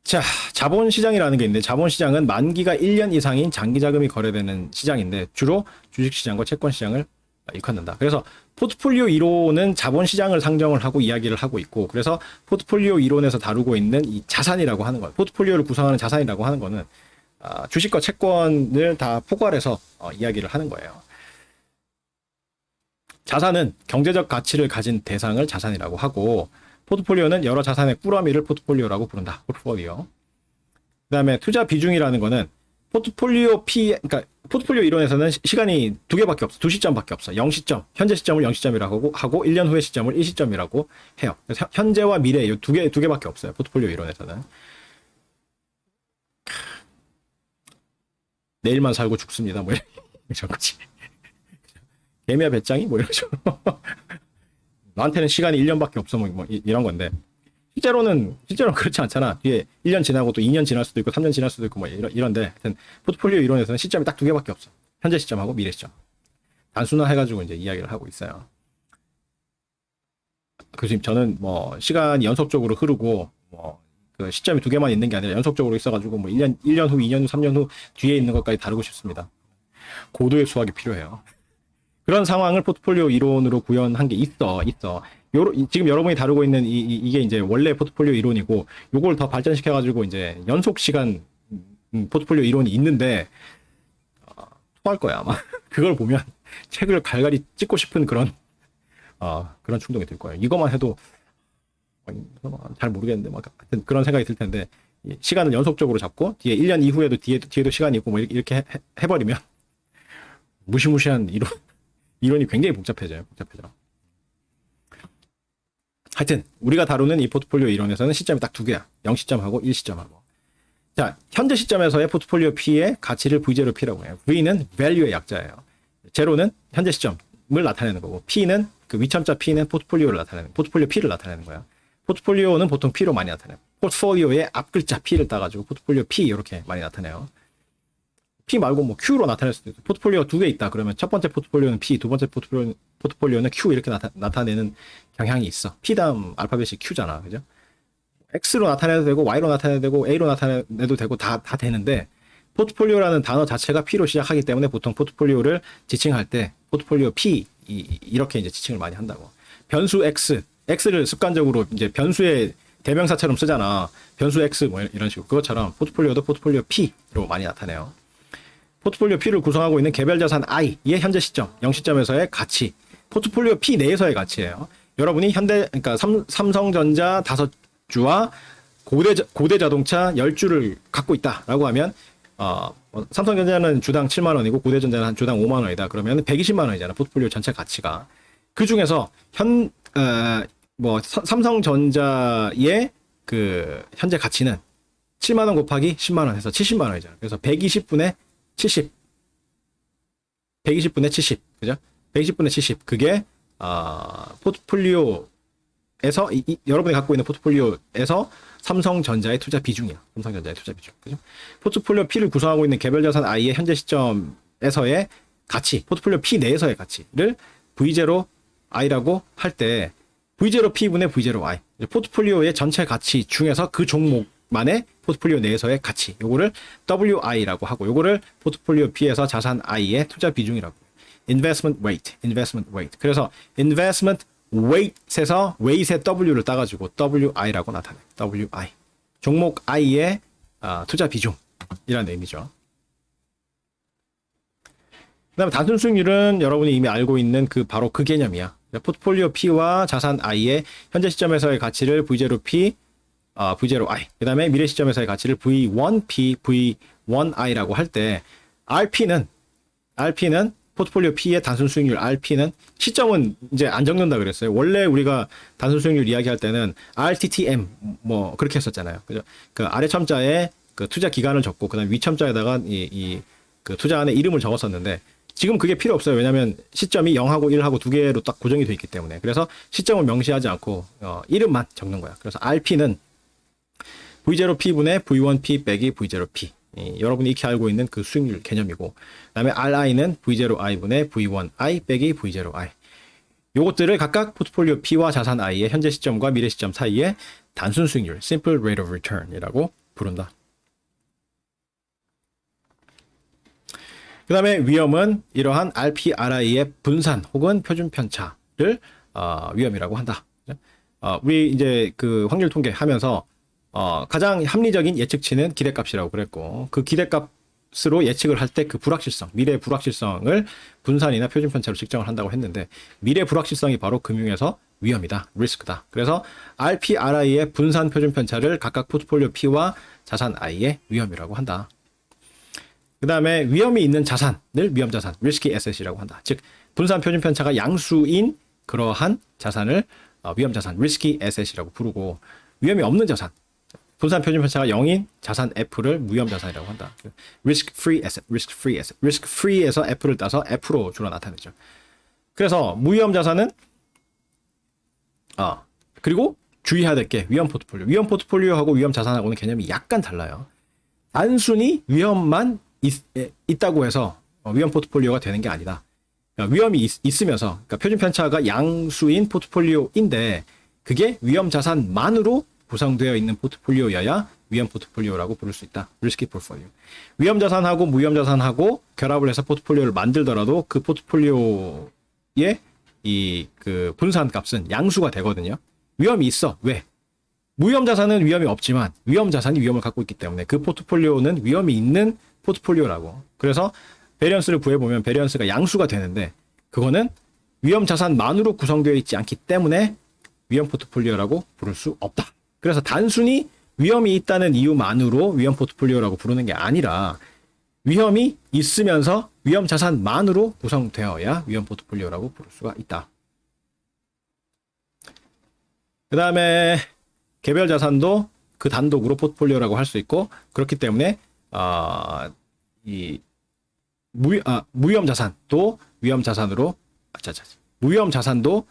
[SPEAKER 1] 자, 자본시장이라는 게 있는데, 자본시장은 만기가 1년 이상인 장기자금이 거래되는 시장인데, 주로 주식시장과 채권시장을 일컫는다. 그래서 포트폴리오 이론은 자본시장을 상정을 하고 이야기를 하고 있고, 그래서 포트폴리오 이론에서 다루고 있는 이 자산이라고 하는 거, 포트폴리오를 구성하는 자산이라고 하는 거는 주식과 채권을 다 포괄해서 이야기를 하는 거예요. 자산은 경제적 가치를 가진 대상을 자산이라고 하고 포트폴리오는 여러 자산의 꾸러미를 포트폴리오라고 부른다. 포트폴리오. 그다음에 투자 비중이라는 거는 포트폴리오 그러니까 포트폴리오 이론에서는 시간이 두 개밖에 없어. 두 시점밖에 없어. 0시점, 현재 시점을 0시점이라고 하고 1년 후의 시점을 1시점이라고 해요. 그래서 현재와 미래 이 두 개밖에 없어요. 포트폴리오 이론에서는. 내일만 살고 죽습니다. 뭐 이런 거지. 개미야 배짱이 뭐 이런 식으로. 나한테는 시간이 1년밖에 없어 뭐 이런 건데 실제로는 그렇지 않잖아. 뒤에 1년 지나고 또 2년 지날 수도 있고 3년 지날 수도 있고 뭐 이런데 하여튼 포트폴리오 이론에서는 시점이 딱 두 개밖에 없어. 현재 시점하고 미래 시점. 단순화해가지고 이제 이야기를 하고 있어요. 그래서 저는 뭐 시간이 연속적으로 흐르고 뭐 그 시점이 두 개만 있는 게 아니라 연속적으로 있어가지고 뭐 1년 후, 2년 후, 3년 후 뒤에 있는 것까지 다루고 싶습니다. 고도의 수학이 필요해요. 그런 상황을 포트폴리오 이론으로 구현한 게 있어. 지금 여러분이 다루고 있는 이게 이제 원래 포트폴리오 이론이고, 요걸 더 발전시켜가지고 이제 연속 시간 포트폴리오 이론이 있는데, 토할 거야, 아마. 그걸 보면 책을 갈갈이 찍고 싶은 그런 충동이 들 거예요. 이것만 해도, 잘 모르겠는데, 막, 하여튼 그런 생각이 들 텐데, 시간을 연속적으로 잡고, 뒤에 1년 이후에도 뒤에도 시간이 있고, 뭐 이렇게 해버리면, 무시무시한 이론이 굉장히 복잡해져요. 하여튼 우리가 다루는 이 포트폴리오 이론에서는 시점이 딱 두 개야. 0시점하고 1시점하고. 자, 현재 시점에서의 포트폴리오 P의 가치를 V0 P라고 해요. V는 value의 약자예요. 제로는 현재 시점을 나타내는 거고, P는 그 위첨자 P는 포트폴리오 P를 나타내는 거야. 포트폴리오는 보통 P로 많이 나타내요. 포트폴리오의 앞글자 P를 따가지고 포트폴리오 P 이렇게 많이 나타내요. P 말고 뭐 Q로 나타낼 수도 있고, 포트폴리오가 두 개 있다 그러면 첫 번째 포트폴리오는 P, 두 번째 포트폴리오는 Q 이렇게 나타내는 경향이 있어. P 다음 알파벳이 Q잖아, 그죠? X로 나타내도 되고 Y로 나타내도 되고 A로 나타내도 되고 다 되는데, 포트폴리오라는 단어 자체가 P로 시작하기 때문에 보통 포트폴리오를 지칭할 때 포트폴리오 P 이렇게 이제 지칭을 많이 한다고. 변수 X를 습관적으로 이제 변수의 대명사처럼 쓰잖아. 변수 X 뭐 이런 식으로. 그것처럼 포트폴리오도 포트폴리오 P로 많이 나타내요. 포트폴리오 P를 구성하고 있는 개별 자산 I의 현재 시점, 0시점에서의 가치, 포트폴리오 P 내에서의 가치예요. 여러분이 그러니까 삼성전자 5주와 고대 자동차 10주를 갖고 있다라고 하면, 삼성전자는 주당 7만 원이고 고대전자는 한 주당 5만 원이다. 그러면 120만 원이잖아. 포트폴리오 전체 가치가. 그 중에서 삼성전자의 그 현재 가치는 7만 원 곱하기 10만 원 해서 70만 원이잖아. 그래서 120분의 70. 120분의 70. 그죠? 120분의 70. 그게, 포트폴리오에서, 여러분이 갖고 있는 포트폴리오에서 삼성전자의 투자 비중이야. 삼성전자의 투자 비중. 그죠? 포트폴리오 P를 구성하고 있는 개별 자산 I의 현재 시점에서의 가치, 포트폴리오 P 내에서의 가치를 V0I라고 할 때, V0P분의 V0I. 포트폴리오의 전체 가치 중에서 그 종목만의 포트폴리오 내에서의 가치, 요거를 WI라고 하고, 요거를 포트폴리오 P에서 자산 I의 투자 비중이라고. investment weight. 그래서 investment weight에서 weight의 W를 따가지고 WI라고 나타내. WI. 종목 I의 투자 비중이라는 의미죠. 그다음에 단순 수익률은 여러분이 이미 알고 있는 바로 그 개념이야. 포트폴리오 P와 자산 I의 현재 시점에서의 가치를 V0P, V0I. 그 다음에 미래 시점에서의 가치를 V1P, V1I라고 할 때, RP는 포트폴리오 P의 단순 수익률 RP는 시점은 이제 안 적는다 그랬어요. 원래 우리가 단순 수익률 이야기할 때는 RTTM 뭐 그렇게 했었잖아요. 그죠? 그 아래 첨자에 그 투자 기간을 적고 그다음에 위 첨자에다가 그 투자안의 이름을 적었었는데, 지금 그게 필요 없어요. 왜냐하면 시점이 0하고 1하고 두 개로 딱 고정이 되어 있기 때문에. 그래서 시점을 명시하지 않고 이름만 적는 거야. 그래서 RP는 V0P분의 V1P 빼기 V0P. 여러분이 익히 알고 있는 그 수익률 개념이고, 그다음에 RI는 V0I분의 V1I 빼기 V0I. 요것들을 각각 포트폴리오 P와 자산 I의 현재 시점과 미래 시점 사이의 단순 수익률, simple rate of return이라고 부른다. 그 다음에 위험은 이러한 RP, RI의 분산 혹은 표준 편차를 위험이라고 한다. 우리 이제 그 확률 통계 하면서 가장 합리적인 예측치는 기대값이라고 그랬고, 그 기대값으로 예측을 할 때 그 불확실성, 미래 불확실성을 분산이나 표준편차로 측정을 한다고 했는데, 미래 불확실성이 바로 금융에서 위험이다, 리스크다. 그래서 RP, RI의 분산 표준편차를 각각 포트폴리오 P와 자산 I의 위험이라고 한다. 그 다음에 위험이 있는 자산을 위험자산, risky asset이라고 한다. 즉 분산 표준편차가 양수인 그러한 자산을 위험자산, risky asset이라고 부르고, 위험이 없는 자산, 분산 표준편차가 0인 자산 F를 무위험자산이라고 한다. risk-free asset, risk-free asset, risk-free에서 F를 따서 F로 주로 나타내죠. 그래서 무위험자산은 그리고 주의해야 될 게 위험 포트폴리오. 위험 포트폴리오하고 위험 자산하고는 개념이 약간 달라요. 단순히 위험만 있다고 해서 위험 포트폴리오가 되는 게 아니다. 그러니까 위험이 있으면서, 그러니까 표준 편차가 양수인 포트폴리오인데 그게 위험 자산만으로 구성되어 있는 포트폴리오여야 위험 포트폴리오라고 부를 수 있다. 리스키 포트폴리오. 위험 자산하고 무위험 자산하고 결합을 해서 포트폴리오를 만들더라도 그 포트폴리오의 그 분산 값은 양수가 되거든요. 위험이 있어. 왜? 무위험 자산은 위험이 없지만 위험 자산이 위험을 갖고 있기 때문에 그 포트폴리오는 위험이 있는 포트폴리오라고. 그래서 베리언스를 구해보면 베리언스가 양수가 되는데 그거는 위험 자산만으로 구성되어 있지 않기 때문에 위험 포트폴리오라고 부를 수 없다. 그래서 단순히 위험이 있다는 이유만으로 위험 포트폴리오라고 부르는 게 아니라 위험이 있으면서 위험 자산만으로 구성되어야 위험 포트폴리오라고 부를 수가 있다. 그 다음에 개별 자산도 그 단독으로 포트폴리오라고 할 수 있고, 그렇기 때문에 무위험 자산도 위험 자산으로 무위험 자산도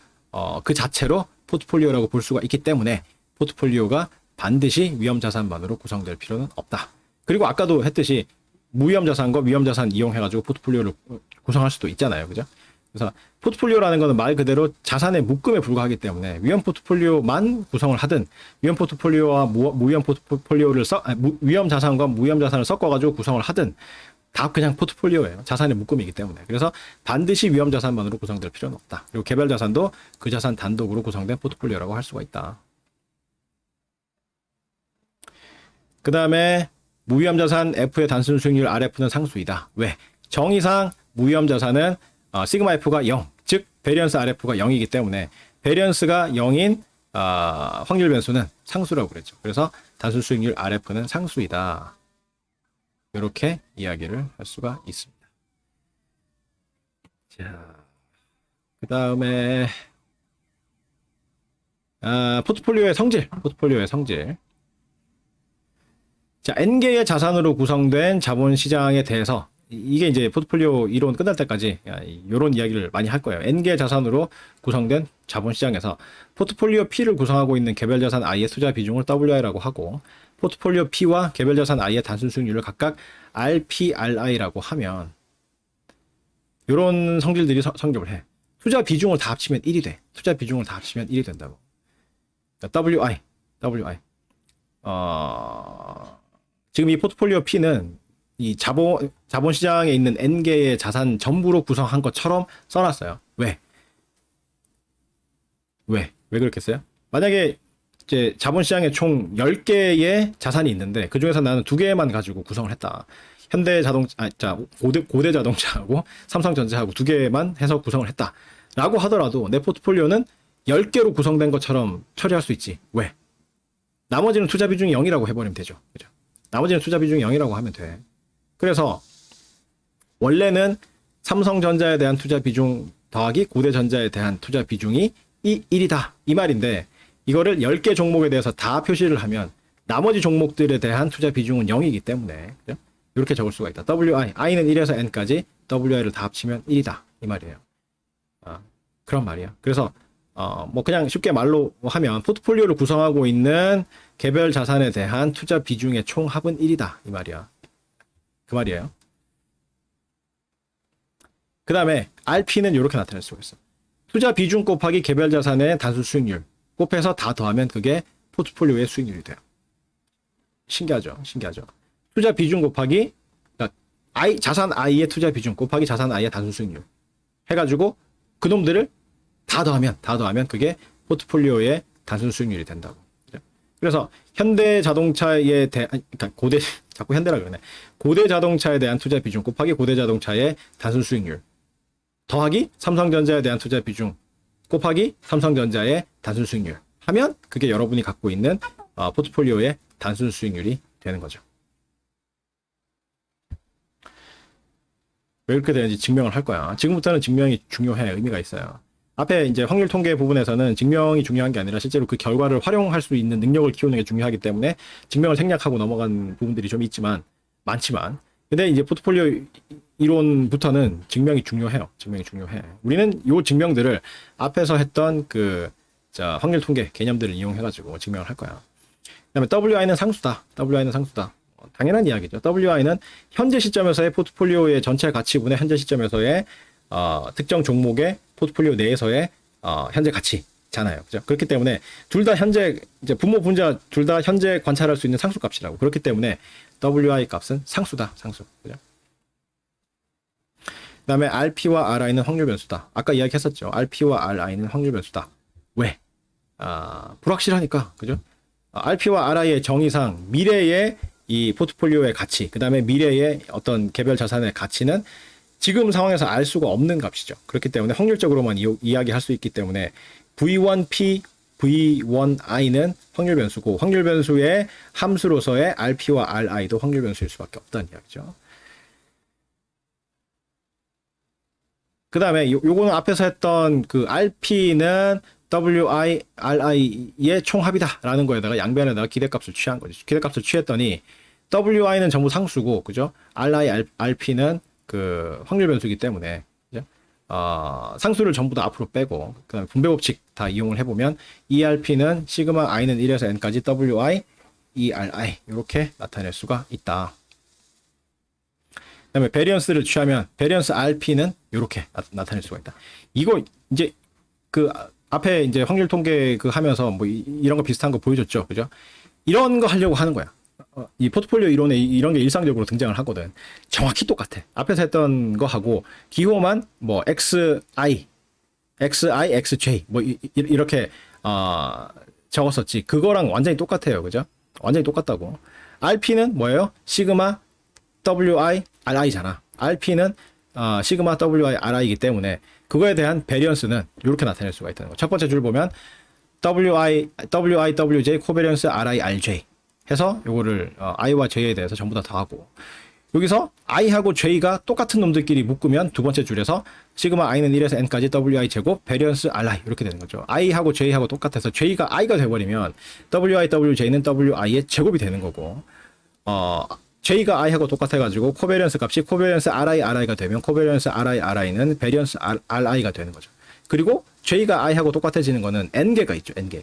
[SPEAKER 1] 그 자체로 포트폴리오라고 볼 수가 있기 때문에 포트폴리오가 반드시 위험 자산만으로 구성될 필요는 없다. 그리고 아까도 했듯이 무위험 자산과 위험 자산 이용해가지고 포트폴리오를 구성할 수도 있잖아요, 그죠? 그래서 포트폴리오라는 것은 말 그대로 자산의 묶음에 불과하기 때문에 위험 포트폴리오만 구성을 하든 위험 포트폴리오와 무위험 포트폴리오를 위험 자산과 무위험 자산을 섞어가지고 구성을 하든 다 그냥 포트폴리오예요. 자산의 묶음이기 때문에. 그래서 반드시 위험 자산만으로 구성될 필요는 없다. 그리고 개별 자산도 그 자산 단독으로 구성된 포트폴리오라고 할 수가 있다. 그 다음에 무위험 자산 F의 단순 수익률 RF는 상수이다. 왜? 정의상 무위험 자산은 시그마 F가 0, 즉 베리언스 RF가 0이기 때문에 베리언스가 0인 확률 변수는 상수라고 그랬죠. 그래서 단순 수익률 RF는 상수이다. 이렇게 이야기를 할 수가 있습니다. 자, 그 다음에 포트폴리오의 성질. 자, N개의 자산으로 구성된 자본시장에 대해서 이게 이제 포트폴리오 이론 끝날 때까지 이런 이야기를 많이 할 거예요. N개의 자산으로 구성된 자본시장에서 포트폴리오 P를 구성하고 있는 개별 자산 I의 투자 비중을 WI라고 하고, 포트폴리오 P와 개별 자산 I의 단순 수익률을 각각 RP, RI라고 하면 이런 성질들이 성립을 해. 투자 비중을 다 합치면 1이 돼. 투자 비중을 다 합치면 1이 된다고. WI. 지금 이 포트폴리오 P는 이 자본시장에 있는 N개의 자산 전부로 구성한 것처럼 써놨어요. 왜 그렇게 써요? 만약에 이제 자본시장에 총 10개의 자산이 있는데 그 중에서 나는 2개만 가지고 구성을 했다. 고대 자동차하고 삼성전자하고 2개만 해서 구성을 했다. 라고 하더라도 내 포트폴리오는 10개로 구성된 것처럼 처리할 수 있지. 왜? 나머지는 투자 비중이 0이라고 해버리면 되죠. 그죠? 나머지는 투자 비중이 0이라고 하면 돼. 그래서 원래는 삼성전자에 대한 투자 비중 더하기 고대전자에 대한 투자 비중이 1이다. 이 말인데 이거를 10개 종목에 대해서 다 표시를 하면 나머지 종목들에 대한 투자 비중은 0이기 때문에 그죠? 이렇게 적을 수가 있다. WI, I는 1에서 N까지 WI를 다 합치면 1이다. 이 말이에요. 그런 말이야. 그래서 뭐 그냥 쉽게 말로 하면 포트폴리오를 구성하고 있는 개별 자산에 대한 투자 비중의 총합은 1이다. 이 말이야. 그 말이에요. 그 다음에 RP는 이렇게 나타낼 수가 있어. 투자 비중 곱하기 개별 자산의 단순 수익률 곱해서 다 더하면 그게 포트폴리오의 수익률이 돼요. 신기하죠? 투자 비중 곱하기 그러니까 자산 I의 투자 비중 곱하기 자산 I의 단순 수익률 해가지고 그놈들을 다 더하면 그게 포트폴리오의 단순 수익률이 된다고. 그래서 현대 자동차에 대한, 그러니까 자꾸 현대라 그러네. 고대 자동차에 대한 투자 비중 곱하기 고대 자동차의 단순 수익률 더하기 삼성전자에 대한 투자 비중 곱하기 삼성전자의 단순 수익률 하면 그게 여러분이 갖고 있는 포트폴리오의 단순 수익률이 되는 거죠. 왜 이렇게 되는지 증명을 할 거야. 지금부터는 증명이 중요해. 의미가 있어요. 앞에 이제 확률 통계 부분에서는 증명이 중요한 게 아니라 실제로 그 결과를 활용할 수 있는 능력을 키우는 게 중요하기 때문에 증명을 생략하고 넘어간 부분들이 좀 있지만 많지만 근데 이제 포트폴리오 이론부터는 증명이 중요해요. 증명이 중요해. 우리는 요 증명들을 앞에서 했던 확률 통계 개념들을 이용해가지고 증명을 할 거야. 그다음에 WI는 상수다. WI는 상수다. 당연한 이야기죠. WI는 현재 시점에서의 포트폴리오의 전체 가치분의 현재 시점에서의 특정 종목의 포트폴리오 내에서의 현재 가치잖아요. 그죠? 그렇기 때문에 둘 다 현재 이제 분모 분자 둘 다 현재 관찰할 수 있는 상수 값이라고. 그렇기 때문에 WI 값은 상수다. 상수. 그죠? 그다음에 RP와 RI는 확률 변수다. 아까 이야기했었죠. RP와 RI는 확률 변수다. 왜? 불확실하니까. 그죠? RP와 RI의 정의상 미래의 이 포트폴리오의 가치, 그 다음에 미래의 어떤 개별 자산의 가치는 지금 상황에서 알 수가 없는 값이죠. 그렇기 때문에 확률적으로만 이야기할 수 있기 때문에 V1P, V1I는 확률 변수고 확률 변수의 함수로서의 RP와 RI도 확률 변수일 수밖에 없다는 이야기죠. 그 다음에 요거는 앞에서 했던 그 RP는 WI, RI의 총합이다라는 거에다가 양변에다가 기대값을 취한 거죠. 기대값을 취했더니 WI는 전부 상수고, 그죠? RP는 그 확률 변수이기 때문에, 그죠? 상수를 전부 다 앞으로 빼고, 그 다음에 분배 법칙 다 이용을 해보면, ERP는 시그마 i는 1에서 n까지 WI, ERI 이렇게 나타낼 수가 있다. 그 다음에 베리언스를 취하면 베리언스 RP는 이렇게 나타낼 수가 있다. 이거 이제 그 앞에 이제 확률 통계 하면서 뭐 이런 거 비슷한 거 보여줬죠, 그죠? 이런 거 하려고 하는 거야. 이 포트폴리오 이론에 이런 게 일상적으로 등장을 하거든. 정확히 똑같아. 앞에서 했던 거 하고 기호만 뭐 XI, XJ 뭐 이렇게 적었었지. 그거랑 완전히 똑같아요, 그죠? 완전히 똑같다고. RP는 뭐예요? 시그마 WI RI잖아. RP는 시그마 WI RI이기 때문에 그거에 대한 베리언스는 이렇게 나타낼 수가 있다는 거. 첫 번째 줄 보면 WIWJ 코베리언스 RIRJ 해서 요거를 I와 J에 대해서 전부 다 더하고 여기서 I하고 J가 똑같은 놈들끼리 묶으면 두 번째 줄에서 시그마 I는 1에서 N까지 WI 제곱 베리언스 RI 이렇게 되는 거죠. I하고 J하고 똑같아서 J가 I가 돼버리면 WI, WJ는 WI의 제곱이 되는 거고 J가 I하고 똑같아가지고 코베리언스 값이 코베리언스 RI가 되면 코베리언스 RI는 베리언스 RI가 되는 거죠. 그리고 J가 I하고 똑같아지는 거는 N개가 있죠. N개.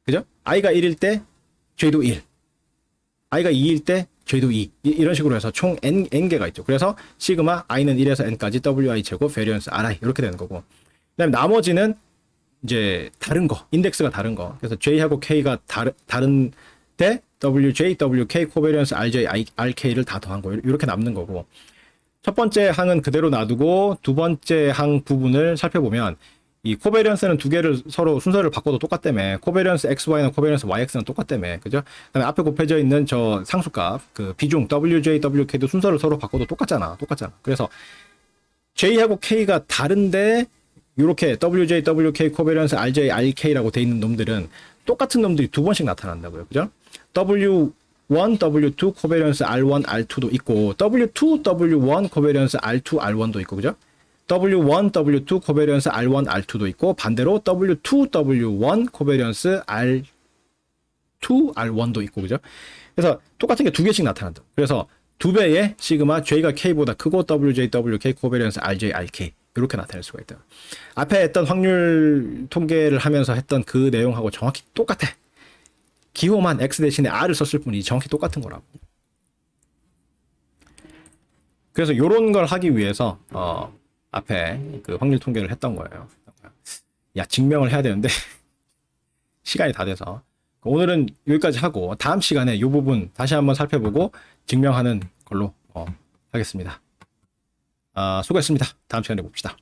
[SPEAKER 1] 그죠? I가 1일 때 J도 1. I가 2일 때 J도 2. 이런 식으로 해서 총 N개가 있죠. 그래서 시그마 I는 1에서 N까지 WI 제곱 베리언스 RI 이렇게 되는 거고. 그다음에 나머지는 이제 다른 거, 인덱스가 다른 거. 그래서 J하고 K가 다른 때 WJ, WK, 코베리언스 RJ, RK를 다 더한 거 이렇게 남는 거고 첫 번째 항은 그대로 놔두고 두 번째 항 부분을 살펴보면 이 코베리언스는 두 개를 서로 순서를 바꿔도 똑같다며 코베리언스 XY나 코베리언스 YX는 똑같다며 그죠? 그다음에 앞에 곱해져 있는 저 상수값 그 비중 WJ, WK도 순서를 서로 바꿔도 똑같잖아. 그래서 J하고 K가 다른데 이렇게 WJ, WK, 코베리언스 RJ, RK라고 돼 있는 놈들은 똑같은 놈들이 두 번씩 나타난다고요. 그죠? W1, W2 코베리언스 R1, R2도 있고 W2, W1 코베리언스 R2, R1도 있고 그죠? W1, W2 코베리언스 R1, R2도 있고 반대로 W2, W1 코베리언스 R2, R1도 있고 그죠? 그래서 똑같은 게 두 개씩 나타난다. 그래서 두 배의 시그마 J가 K보다 크고 WJ, WK 코베리언스 RJ, RK 이렇게 나타낼 수가 있다. 앞에 했던 확률 통계를 하면서 했던 그 내용하고 정확히 똑같아. 기호만 X 대신에 R을 썼을 뿐이지 정확히 똑같은 거라고. 그래서 요런 걸 하기 위해서 앞에 그 확률 통계를 했던 거예요. 야, 증명을 해야 되는데 시간이 다 돼서 오늘은 여기까지 하고 다음 시간에 이 부분 다시 한번 살펴보고 증명하는 걸로 하겠습니다. 수고했습니다. 다음 시간에 봅시다.